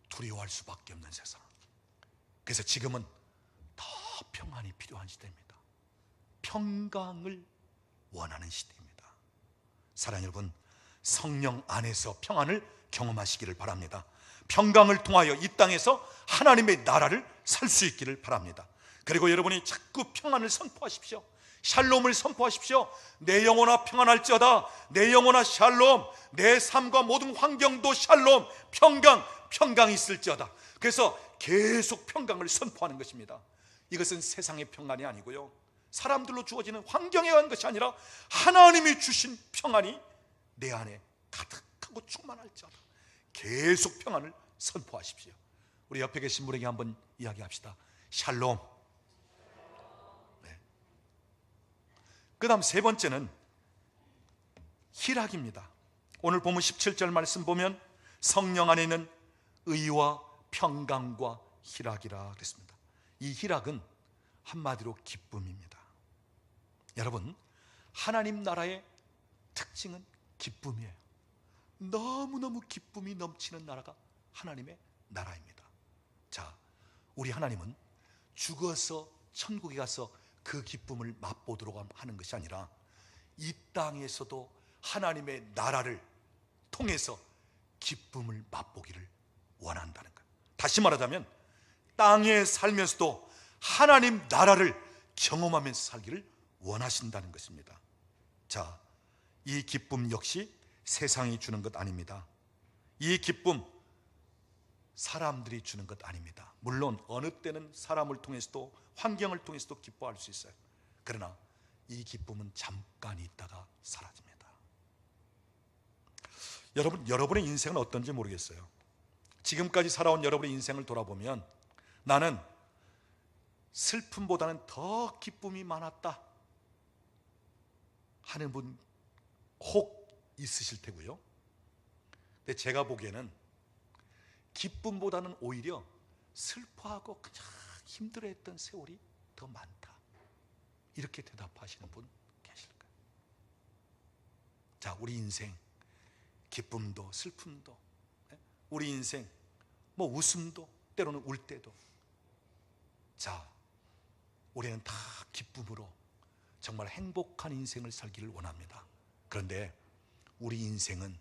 두려워할 수밖에 없는 세상. 그래서 지금은 더 평안이 필요한 시대입니다. 평강을 원하는 시대입니다. 사랑하는 여러분, 성령 안에서 평안을 경험하시기를 바랍니다. 평강을 통하여 이 땅에서 하나님의 나라를 살 수 있기를 바랍니다. 그리고 여러분이 자꾸 평안을 선포하십시오. 샬롬을 선포하십시오. 내 영혼아 평안할지어다. 내 영혼아 샬롬. 내 삶과 모든 환경도 샬롬, 평강이 있을지어다. 그래서 계속 평강을 선포하는 것입니다. 이것은 세상의 평안이 아니고요, 사람들로 주어지는 환경에 의한 것이 아니라 하나님이 주신 평안이 내 안에 가득하고 충만할지어다. 계속 평안을 선포하십시오. 우리 옆에 계신 분에게 한번 이야기합시다. 샬롬. 네. 그 다음 세 번째는 희락입니다. 오늘 보면 17절 말씀 보면 성령 안에 있는 의와 평강과 희락이라 그랬습니다. 이 희락은 한마디로 기쁨입니다. 여러분, 하나님 나라의 특징은 기쁨이에요. 너무너무 기쁨이 넘치는 나라가 하나님의 나라입니다. 자, 우리 하나님은 죽어서 천국에 가서 그 기쁨을 맛보도록 하는 것이 아니라 이 땅에서도 하나님의 나라를 통해서 기쁨을 맛보기를 원한다는 거예요. 다시 말하자면 땅에 살면서도 하나님 나라를 경험하면서 살기를 원하신다는 것입니다. 자, 이 기쁨 역시 세상이 주는 것 아닙니다. 이 기쁨 사람들이 주는 것 아닙니다. 물론 어느 때는 사람을 통해서도, 환경을 통해서도 기뻐할 수 있어요. 그러나 이 기쁨은 잠깐 있다가 사라집니다. 여러분의 인생은 어떤지 모르겠어요. 지금까지 살아온 여러분의 인생을 돌아보면 나는 슬픔보다는 더 기쁨이 많았다 하는 분 혹 있으실 테고요. 근데 제가 보기에는 기쁨보다는 오히려 슬퍼하고 그냥 힘들어했던 세월이 더 많다, 이렇게 대답하시는 분 계실까요? 자, 우리 인생 기쁨도 슬픔도, 우리 인생 뭐 웃음도, 때로는 울 때도, 자, 우리는 다 기쁨으로 정말 행복한 인생을 살기를 원합니다. 그런데 우리 인생은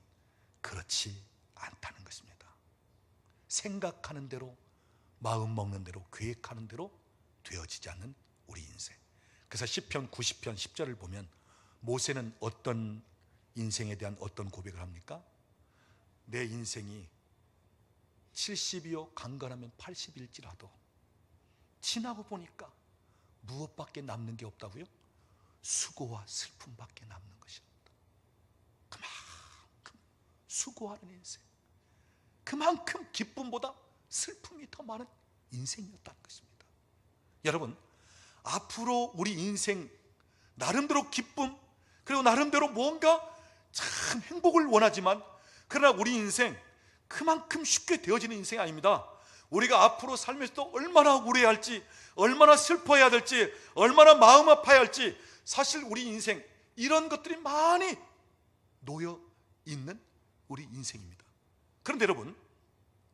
그렇지 않다는 것입니다. 생각하는 대로, 마음 먹는 대로, 계획하는 대로 되어지지 않는 우리 인생. 그래서 시편 90편 10절을 보면 모세는 어떤 인생에 대한 어떤 고백을 합니까? 내 인생이 70이요 강건하면 80일지라도 지나고 보니까 무엇밖에 남는 게 없다고요? 수고와 슬픔밖에 남는 것이 없다. 그만큼 수고하는 인생, 그만큼 기쁨보다 슬픔이 더 많은 인생이었다는 것입니다. 여러분, 앞으로 우리 인생 나름대로 기쁨, 그리고 나름대로 뭔가 참 행복을 원하지만, 그러나 우리 인생 그만큼 쉽게 되어지는 인생이 아닙니다. 우리가 앞으로 살면서도 얼마나 우려할지, 얼마나 슬퍼해야 될지, 얼마나 마음 아파야 할지, 사실 우리 인생 이런 것들이 많이 놓여 있는 우리 인생입니다. 그런데 여러분,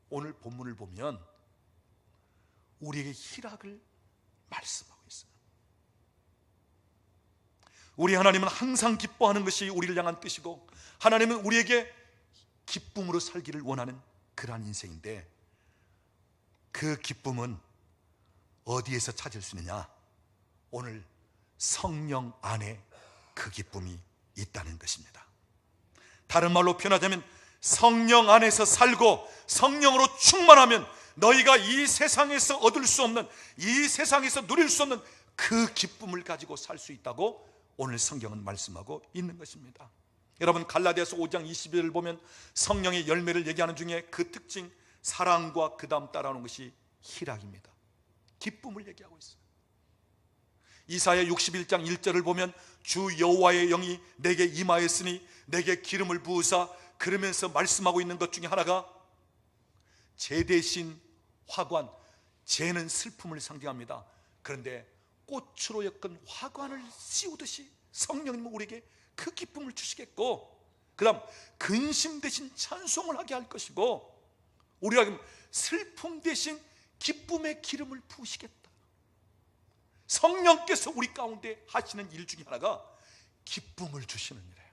오늘 본문을 보면 우리에게 희락을 말씀하고 있어요. 우리 하나님은 항상 기뻐하는 것이 우리를 향한 뜻이고, 하나님은 우리에게 기쁨으로 살기를 원하는 그러한 인생인데, 그 기쁨은 어디에서 찾을 수 있느냐? 오늘 성령 안에 그 기쁨이 있다는 것입니다. 다른 말로 표현하자면 성령 안에서 살고 성령으로 충만하면 너희가 이 세상에서 얻을 수 없는, 이 세상에서 누릴 수 없는 그 기쁨을 가지고 살 수 있다고 오늘 성경은 말씀하고 있는 것입니다. 여러분, 갈라디아서 5장 21절을 보면 성령의 열매를 얘기하는 중에 그 특징, 사랑과 그 다음 따라오는 것이 희락입니다. 기쁨을 얘기하고 있어요. 이사야 61장 1절을 보면 주 여호와의 영이 내게 임하였으니 내게 기름을 부으사, 그러면서 말씀하고 있는 것 중에 하나가 제 대신 화관, 재는 슬픔을 상징합니다. 그런데 꽃으로 엮은 화관을 씌우듯이 성령님은 우리에게 그 기쁨을 주시겠고, 그 다음 근심 대신 찬송을 하게 할 것이고, 우리가 슬픔 대신 기쁨의 기름을 부으시겠다. 성령께서 우리 가운데 하시는 일 중에 하나가 기쁨을 주시는 일이에요.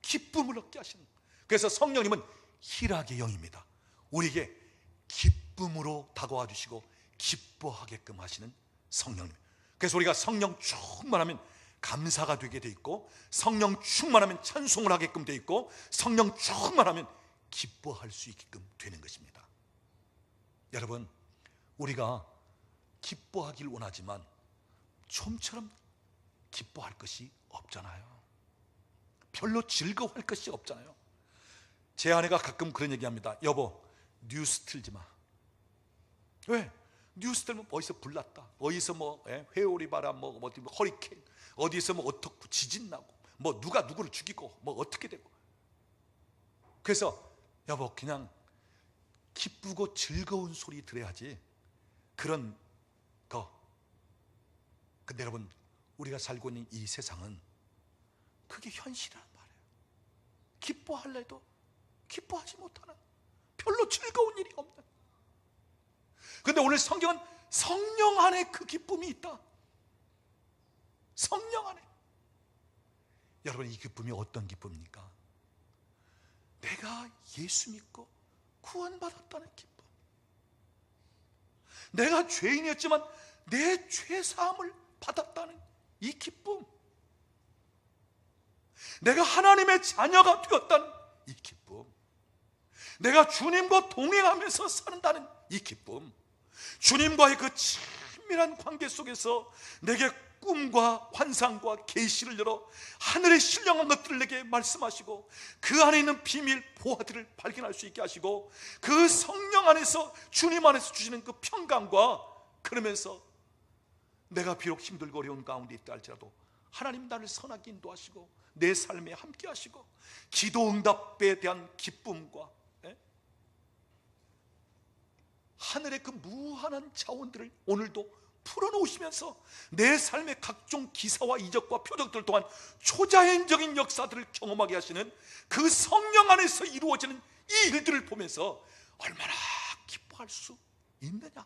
기쁨을 얻게 하시는. 그래서 성령님은 희락의 영입니다. 우리에게 기쁨으로 다가와 주시고 기뻐하게끔 하시는 성령님. 그래서 우리가 성령 충만하면 감사가 되게 돼 있고, 성령 충만하면 찬송을 하게끔 돼 있고, 성령 충만하면 기뻐할 수 있게끔 되는 것입니다. 여러분, 우리가 기뻐하길 원하지만 좀처럼 기뻐할 것이 없잖아요. 별로 즐거워할 것이 없잖아요. 제 아내가 가끔 그런 얘기합니다. 여보, 뉴스 틀지 마. 왜? 뉴스 틀면 어디서 불 났다, 어디서 회오리 바람, 어디 허리케인, 어디서 어떻고 지진 나고, 누가 누구를 죽이고 어떻게 되고. 그래서 여보, 그냥 기쁘고 즐거운 소리 들어야지, 그런 거. 근데 여러분, 우리가 살고 있는 이 세상은 그게 현실이란 말이에요. 기뻐할래도 기뻐하지 못하는, 별로 즐거운 일이 없는. 그런데 오늘 성경은 성령 안에 그 기쁨이 있다. 성령 안에. 여러분, 이 기쁨이 어떤 기쁨입니까? 내가 예수 믿고 구원받았다는 기쁨. 내가 죄인이었지만 내 죄사함을 받았다는 이 기쁨. 내가 하나님의 자녀가 되었다는 이 기쁨. 내가 주님과 동행하면서 산다는 이 기쁨. 주님과의 그 친밀한 관계 속에서 내게 꿈과 환상과 계시를 열어 하늘의 신령한 것들을 내게 말씀하시고, 그 안에 있는 비밀 보화들을 발견할 수 있게 하시고, 그 성령 안에서, 주님 안에서 주시는 그 평강과, 그러면서 내가 비록 힘들고 어려운 가운데 있다 할지라도 하나님 나를 선하게 인도하시고 내 삶에 함께 하시고, 기도 응답에 대한 기쁨과 하늘의 그 무한한 자원들을 오늘도 풀어놓으시면서 내 삶의 각종 기사와 이적과 표적들을 통한 초자연적인 역사들을 경험하게 하시는 그 성령 안에서 이루어지는 이 일들을 보면서 얼마나 기뻐할 수 있느냐.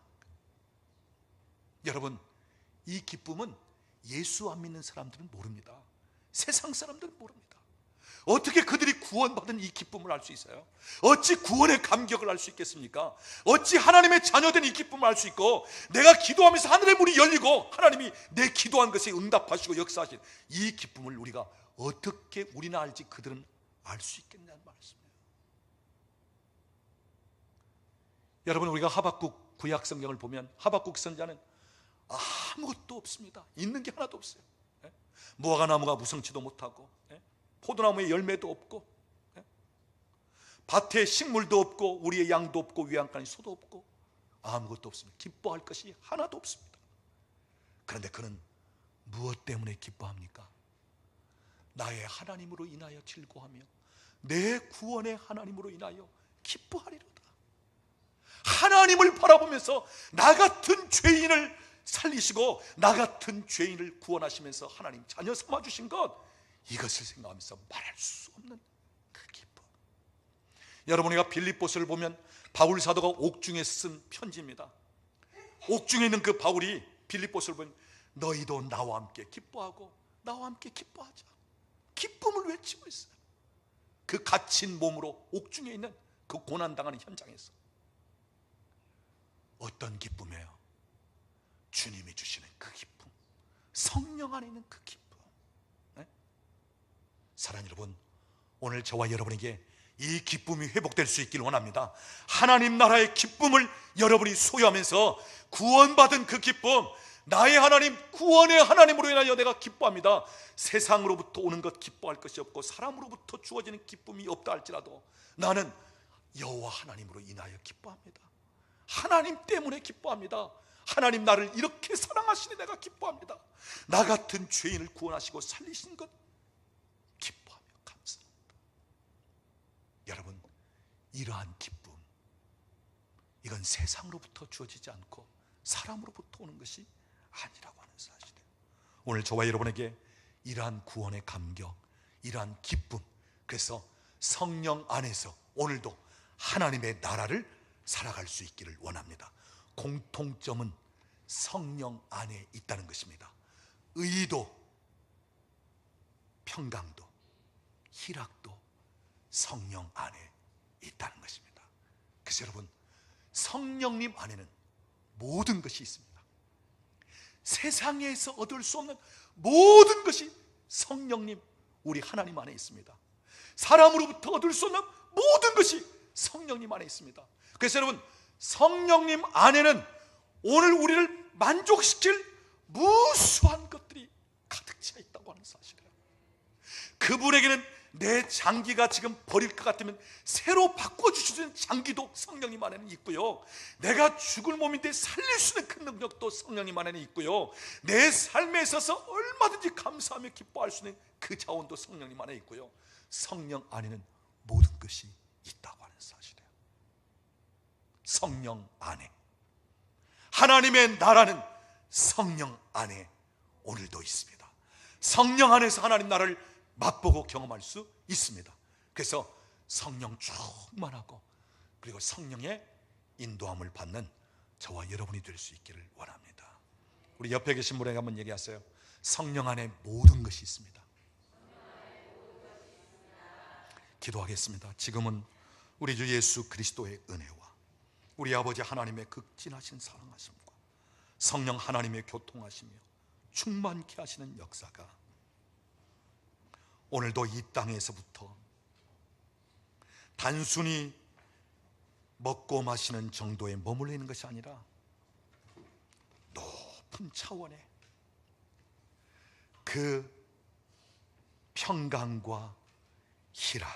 여러분, 이 기쁨은 예수 안 믿는 사람들은 모릅니다. 세상 사람들은 모릅니다. 어떻게 그들이 구원받은 이 기쁨을 알 수 있어요? 어찌 구원의 감격을 알 수 있겠습니까? 어찌 하나님의 자녀된 이 기쁨을 알 수 있고, 내가 기도하면서 하늘의 문이 열리고 하나님이 내 기도한 것에 응답하시고 역사하신 이 기쁨을 우리가 어떻게 우리나 알지 그들은 알 수 있겠냐는 말씀이에요. 여러분, 우리가 하박국 구약 성경을 보면 하박국 선자는 아무것도 없습니다. 있는 게 하나도 없어요. 무화과 나무가 무성치도 못하고, 포도나무에 열매도 없고, 밭에 식물도 없고, 우리의 양도 없고, 외양간에 소도 없고, 아무것도 없습니다. 기뻐할 것이 하나도 없습니다. 그런데 그는 무엇 때문에 기뻐합니까? 나의 하나님으로 인하여 즐거워하며 내 구원의 하나님으로 인하여 기뻐하리로다. 하나님을 바라보면서 나 같은 죄인을 살리시고 나 같은 죄인을 구원하시면서 하나님 자녀 삼아주신 것, 이것을 생각하면서 말할 수 없는 그 기쁨. 여러분이가 빌립보서를 보면 바울 사도가 옥중에 쓴 편지입니다. 옥중에 있는 그 바울이 빌립보서를 보면 너희도 나와 함께 기뻐하고 나와 함께 기뻐하자, 기쁨을 외치고 있어요. 그 갇힌 몸으로 옥중에 있는 그 고난당하는 현장에서 어떤 기쁨이에요? 주님이 주시는 그 기쁨, 성령 안에 있는 그 기쁨. 네? 사랑하는 여러분, 오늘 저와 여러분에게 이 기쁨이 회복될 수 있기를 원합니다. 하나님 나라의 기쁨을 여러분이 소유하면서 구원받은 그 기쁨, 나의 하나님, 구원의 하나님으로 인하여 내가 기뻐합니다. 세상으로부터 오는 것 기뻐할 것이 없고 사람으로부터 주어지는 기쁨이 없다 할지라도 나는 여호와 하나님으로 인하여 기뻐합니다. 하나님 때문에 기뻐합니다. 하나님 나를 이렇게 사랑하시니 내가 기뻐합니다. 나 같은 죄인을 구원하시고 살리신 것 기뻐하며 감사합니다. 여러분, 이러한 기쁨, 이건 세상으로부터 주어지지 않고 사람으로부터 오는 것이 아니라고 하는 사실이에요. 오늘 저와 여러분에게 이러한 구원의 감격, 이러한 기쁨, 그래서 성령 안에서 오늘도 하나님의 나라를 살아갈 수 있기를 원합니다. 공통점은 성령 안에 있다는 것입니다. 의도, 평강도, 희락도 성령 안에 있다는 것입니다. 그래서 여러분, 성령님 안에는 모든 것이 있습니다. 세상에서 얻을 수 없는 모든 것이 성령님, 우리 하나님 안에 있습니다. 사람으로부터 얻을 수 없는 모든 것이 성령님 안에 있습니다. 그래서 여러분, 성령님 안에는 오늘 우리를 만족시킬 무수한 것들이 가득 차 있다고 하는 사실이에요. 그분에게는 내 장기가 지금 버릴 것 같으면 새로 바꿔주시는 장기도 성령님 안에는 있고요, 내가 죽을 몸인데 살릴 수 있는 그 능력도 성령님 안에는 있고요, 내 삶에 있어서 얼마든지 감사하며 기뻐할 수 있는 그 자원도 성령님 안에 있고요, 성령 안에는 모든 것이 있다고 하는 사실이에요. 성령 안에, 하나님의 나라는 성령 안에 오늘도 있습니다. 성령 안에서 하나님 나라를 맛보고 경험할 수 있습니다. 그래서 성령 충만하고 그리고 성령의 인도함을 받는 저와 여러분이 될 수 있기를 원합니다. 우리 옆에 계신 분에게 한번 얘기하세요. 성령 안에 모든 것이 있습니다. 기도하겠습니다. 지금은 우리 주 예수 그리스도의 은혜와 우리 아버지 하나님의 극진하신 사랑하심과 성령 하나님의 교통하시며 충만케 하시는 역사가 오늘도 이 땅에서부터 단순히 먹고 마시는 정도에 머물러 있는 것이 아니라 높은 차원의 그 평강과 희락,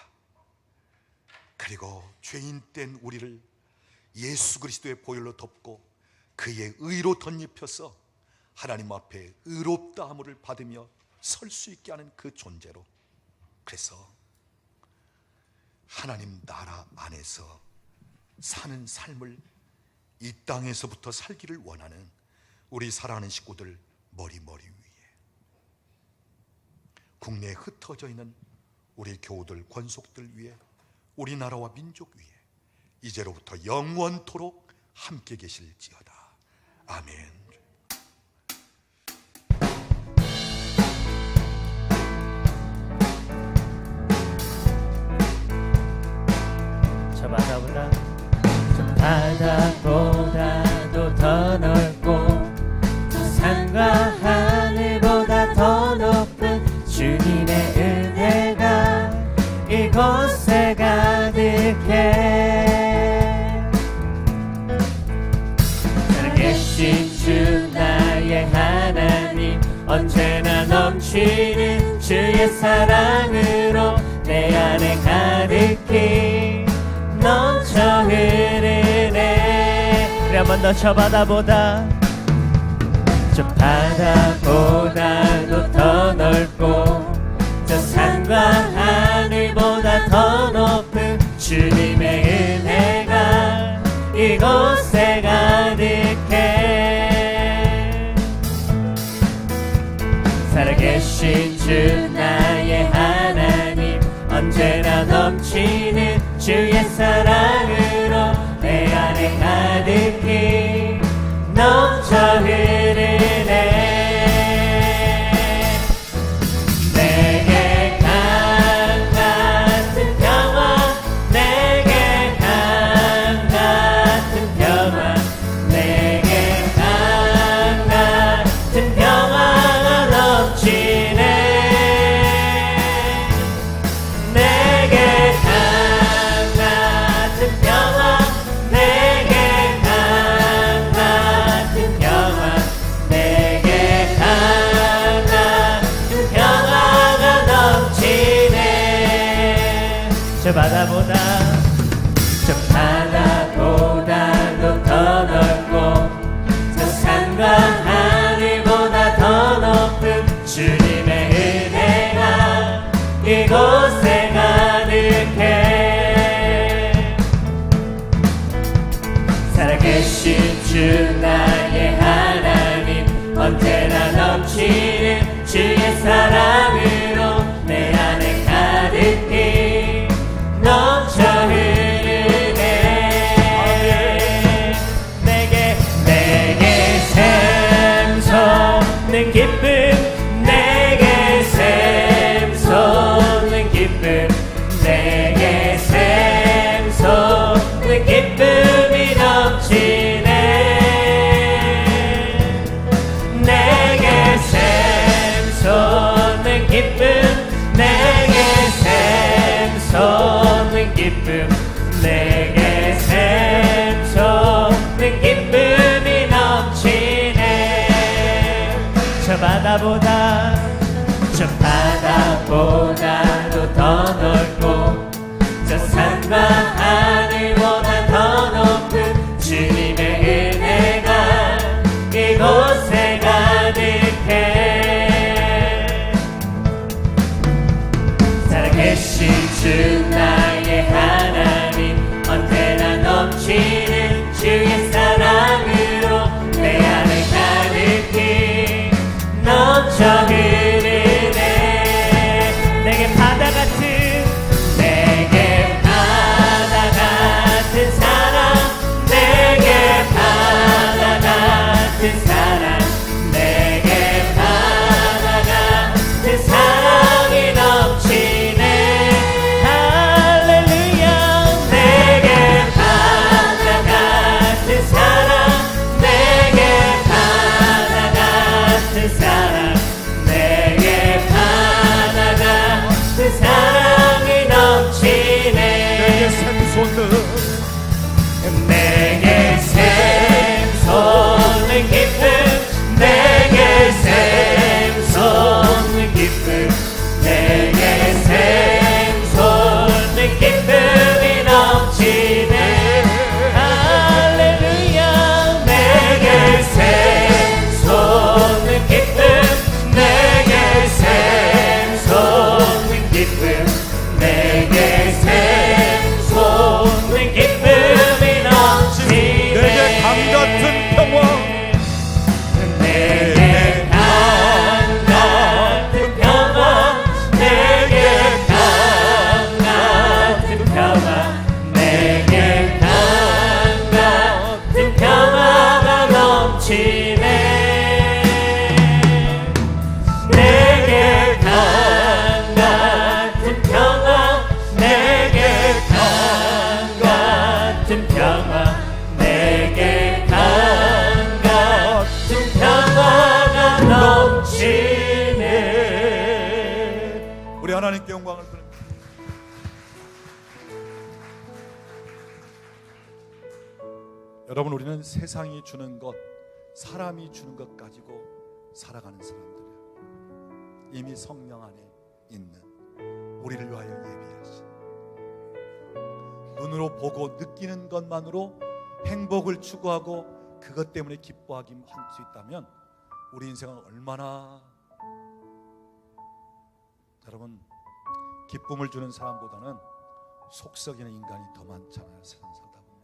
그리고 죄인된 우리를 예수 그리스도의 보혈로 덮고 그의 의로 덧입혀서 하나님 앞에 의롭다함을 받으며 설 수 있게 하는 그 존재로, 그래서 하나님 나라 안에서 사는 삶을 이 땅에서부터 살기를 원하는 우리 사랑하는 식구들 머리 위에, 국내에 흩어져 있는 우리 교우들, 권속들 위에, 우리나라와 민족 위에 이제로부터 영원토록 함께 계실지어다. 아멘. 저 바다보다, 저 바다보다도 더 넓고 저 산과 하늘보다 더 높은 주님의 은혜가 이곳에 가득해. 살아계신 주 나의 하나님, 언제나 넘치는 주의 사랑으로 내 안에 가득히 넘쳐 흐르네. 우리 한 번 더 저 바다보다, 저 바다보다도 더 넓고 저 산과 하늘보다 더 높은 주님의 은혜 넘치는 주의 사랑으로 내 안에 가득히 넘쳐 흐르네. 내게 강 같은 평화, 내게 강 같은 평화, 내게 강 같은 평화가 넘치네. 내게 강 같은 평화, 내게 강 같은 평화, 내게 강 같은 평화가 넘치네. 저 바다보다 저 바다보다도 더 넓고 저 산과 하늘보다 더 높은 주님의 은혜가 이곳에 가득해. 살아계신 주 나의 하나님, 언제나 넘치는 주의 사랑으로 내 안에 가득히 넘쳐 흐르네. 내게 샘솟는 기쁨, 내게 샘솟는 기쁨, 내게 샘솟는 기쁨이 넘치네. 내게 샘솟는 기쁨, 내게 샘솟는 기쁨, 내게 샘솟는 기쁨이 넘치네. 저 바다보다도 더 넓고 저 산과 하늘보다 더 높은 주님의 은혜가 이곳에 가득해. 살아계신 주 나의 하나님, 언제나 넘치는 주의 사랑으로 내 안에 가득히 넘쳐 흐르네. 내게 바다 같은, 내게 바다 같은 사랑, 내게 바다 같은 사랑, 내게 바다 같은 사랑이 넘치네. 할렐루야. 내게 바다 같은 사랑, 내게 바다 같은 사랑, 내게 바다 같은 사랑이 넘치네. 내게 샘솟는 내게 샘솟는 기쁨, 내게 샘솟는 기쁨, 내게 샘솟는 기쁨이 넘치네. 할렐루야. 내게 샘솟는 기쁨, 내게 샘솟는 기쁨, 내게 샘솟는 기쁨이 넘치네. 내게 강 같은 평화, 내게 강 같은 평화, 내게 강 같은 평화, 내게 강 같은 평화가 넘치네. 내게 강 같은 평화, 내게 강 같은 평화, 내게 강 같은 평화가 넘치네. 우리 하나님께 영광을 드립니다. 여러분, 우리는 세상이 주는 것, 사람이 주는 것 가지고 살아가는 사람들이에요. 이미 성령 안에 있는 우리를 위하여 예비하신, 눈으로 보고 느끼는 것만으로 행복을 추구하고 그것 때문에 기뻐하기 할 수 있다면 우리 인생은 얼마나, 여러분, 기쁨을 주는 사람보다는 속 썩이는 인간이 더 많잖아요. 세상 살다 보면.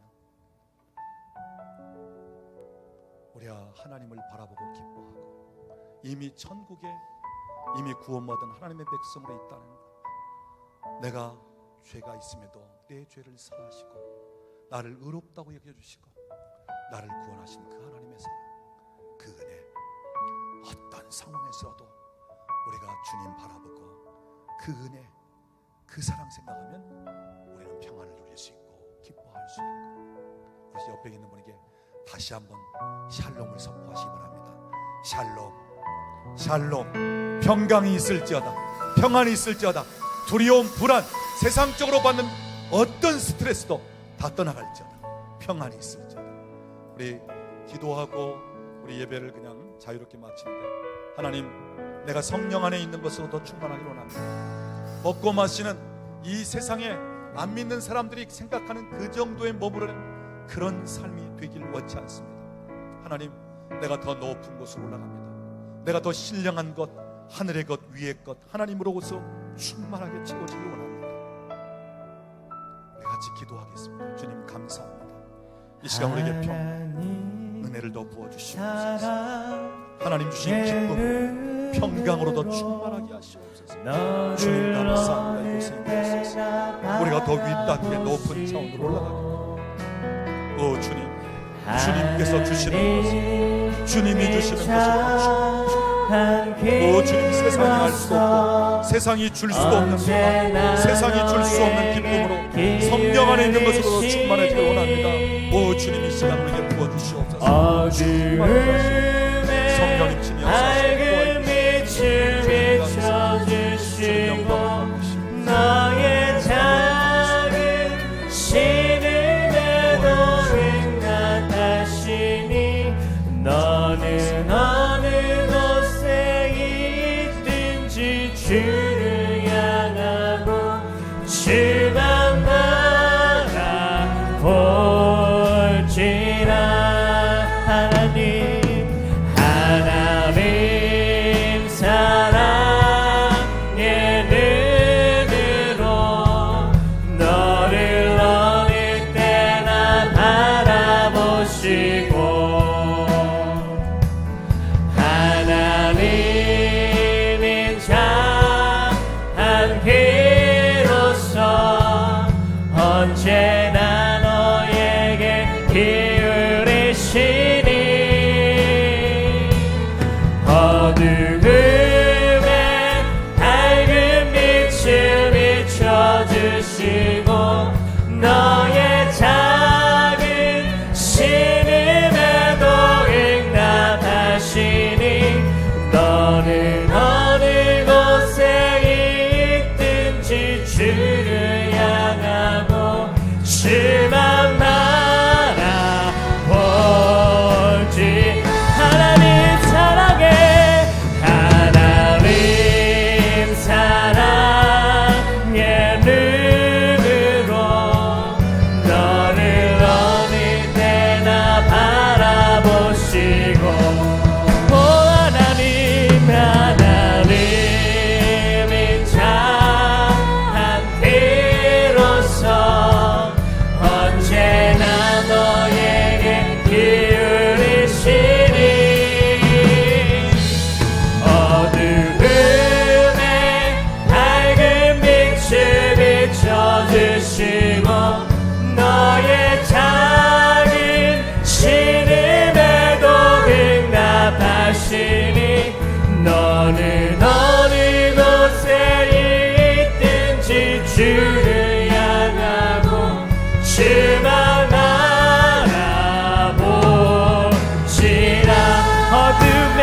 우리가 하나님을 바라보고 기뻐하고 이미 천국에 이미 구원받은 하나님의 백성으로 있다는 것, 내가 죄가 있음에도 내 죄를 사하시고 나를 의롭다고 여겨주시고 나를 구원하신 그 하나님의 사랑, 그 은혜, 어떤 상황에서도 우리가 주님 바라보고 그 은혜, 그 사랑 생각하면 우리는 평안을 누릴 수 있고 기뻐할 수 있고, 우리 옆에 있는 분에게 다시 한번 샬롬을 선포하시기 바랍니다. 샬롬, 샬롬. 평강이 있을지어다, 평안이 있을지어다, 두려움, 불안, 세상적으로 받는 어떤 스트레스도 다 떠나갈지어다, 평안이 있을지어다. 우리 기도하고 우리 예배를 그냥 자유롭게 마치는데, 하나님, 내가 성령 안에 있는 것으로 더 충만하기를 원합니다. 먹고 마시는 이 세상에 안 믿는 사람들이 생각하는 그 정도에 머무르는 그런 삶이 되길 원치 않습니다. 하나님, 내가 더 높은 곳으로 올라갑니다. 내가 더 신령한 것, 하늘의 것, 위의 것, 하나님으로부터 충만하게 채워지길 원합니다. 우리 같이 기도하겠습니다. 주님, 감사합니다. 이 시간 우리에게 은혜를 더 부어주시옵소서. 하나님 주신 기쁨, 평강으로 더 충만하게 하시옵소서. 주님, 감사합니다. 이곳에 있옵소서. 우리가 더 윗단계 높은 차원으로 올라가게. 오 주님, 주님께서 주시는 것을, 주님이 주시는 것을, 오 주님, 세상이 알 수도 없고 세상이 줄 수도 없는 평안, 세상이 줄 수 없는 기쁨으로 성령 안에 있는 것으로 충만해지길 원합니다. 오 주님, 이 시간 우리에게 부어주시옵소서. 충만하게 하시옵소서. 성령님 친히 비춰주시고 너의 작은 신음에도 응답하시니 너는 어느 곳에 있든지 주를 향하고 주만 바라볼지라. 하나님 사랑의 눈으로 너를 어느 때나 바라보시고, 하나님인 자한 귀로서 언제나 너에게 기울이시니 어두움에 밝은 빛을 비춰주시고 너의 작은 신음에도 응답하시니 너는 어느 곳에 있든지 주를 향하고 주만 바라볼지. 하나님 사랑해, 하나님 사랑의 눈으로 너를 어느 때나 바라보시고, 오 하나님, 하나님인 자한 귀로서 언제나 너에게 기울이시니 어두움에 밝은 빛을 비춰주시고 너의 작은 신음에도 응답하시니 너는 어느 곳에 있든지 주를 향하고 주만 바라볼지라. 어둠에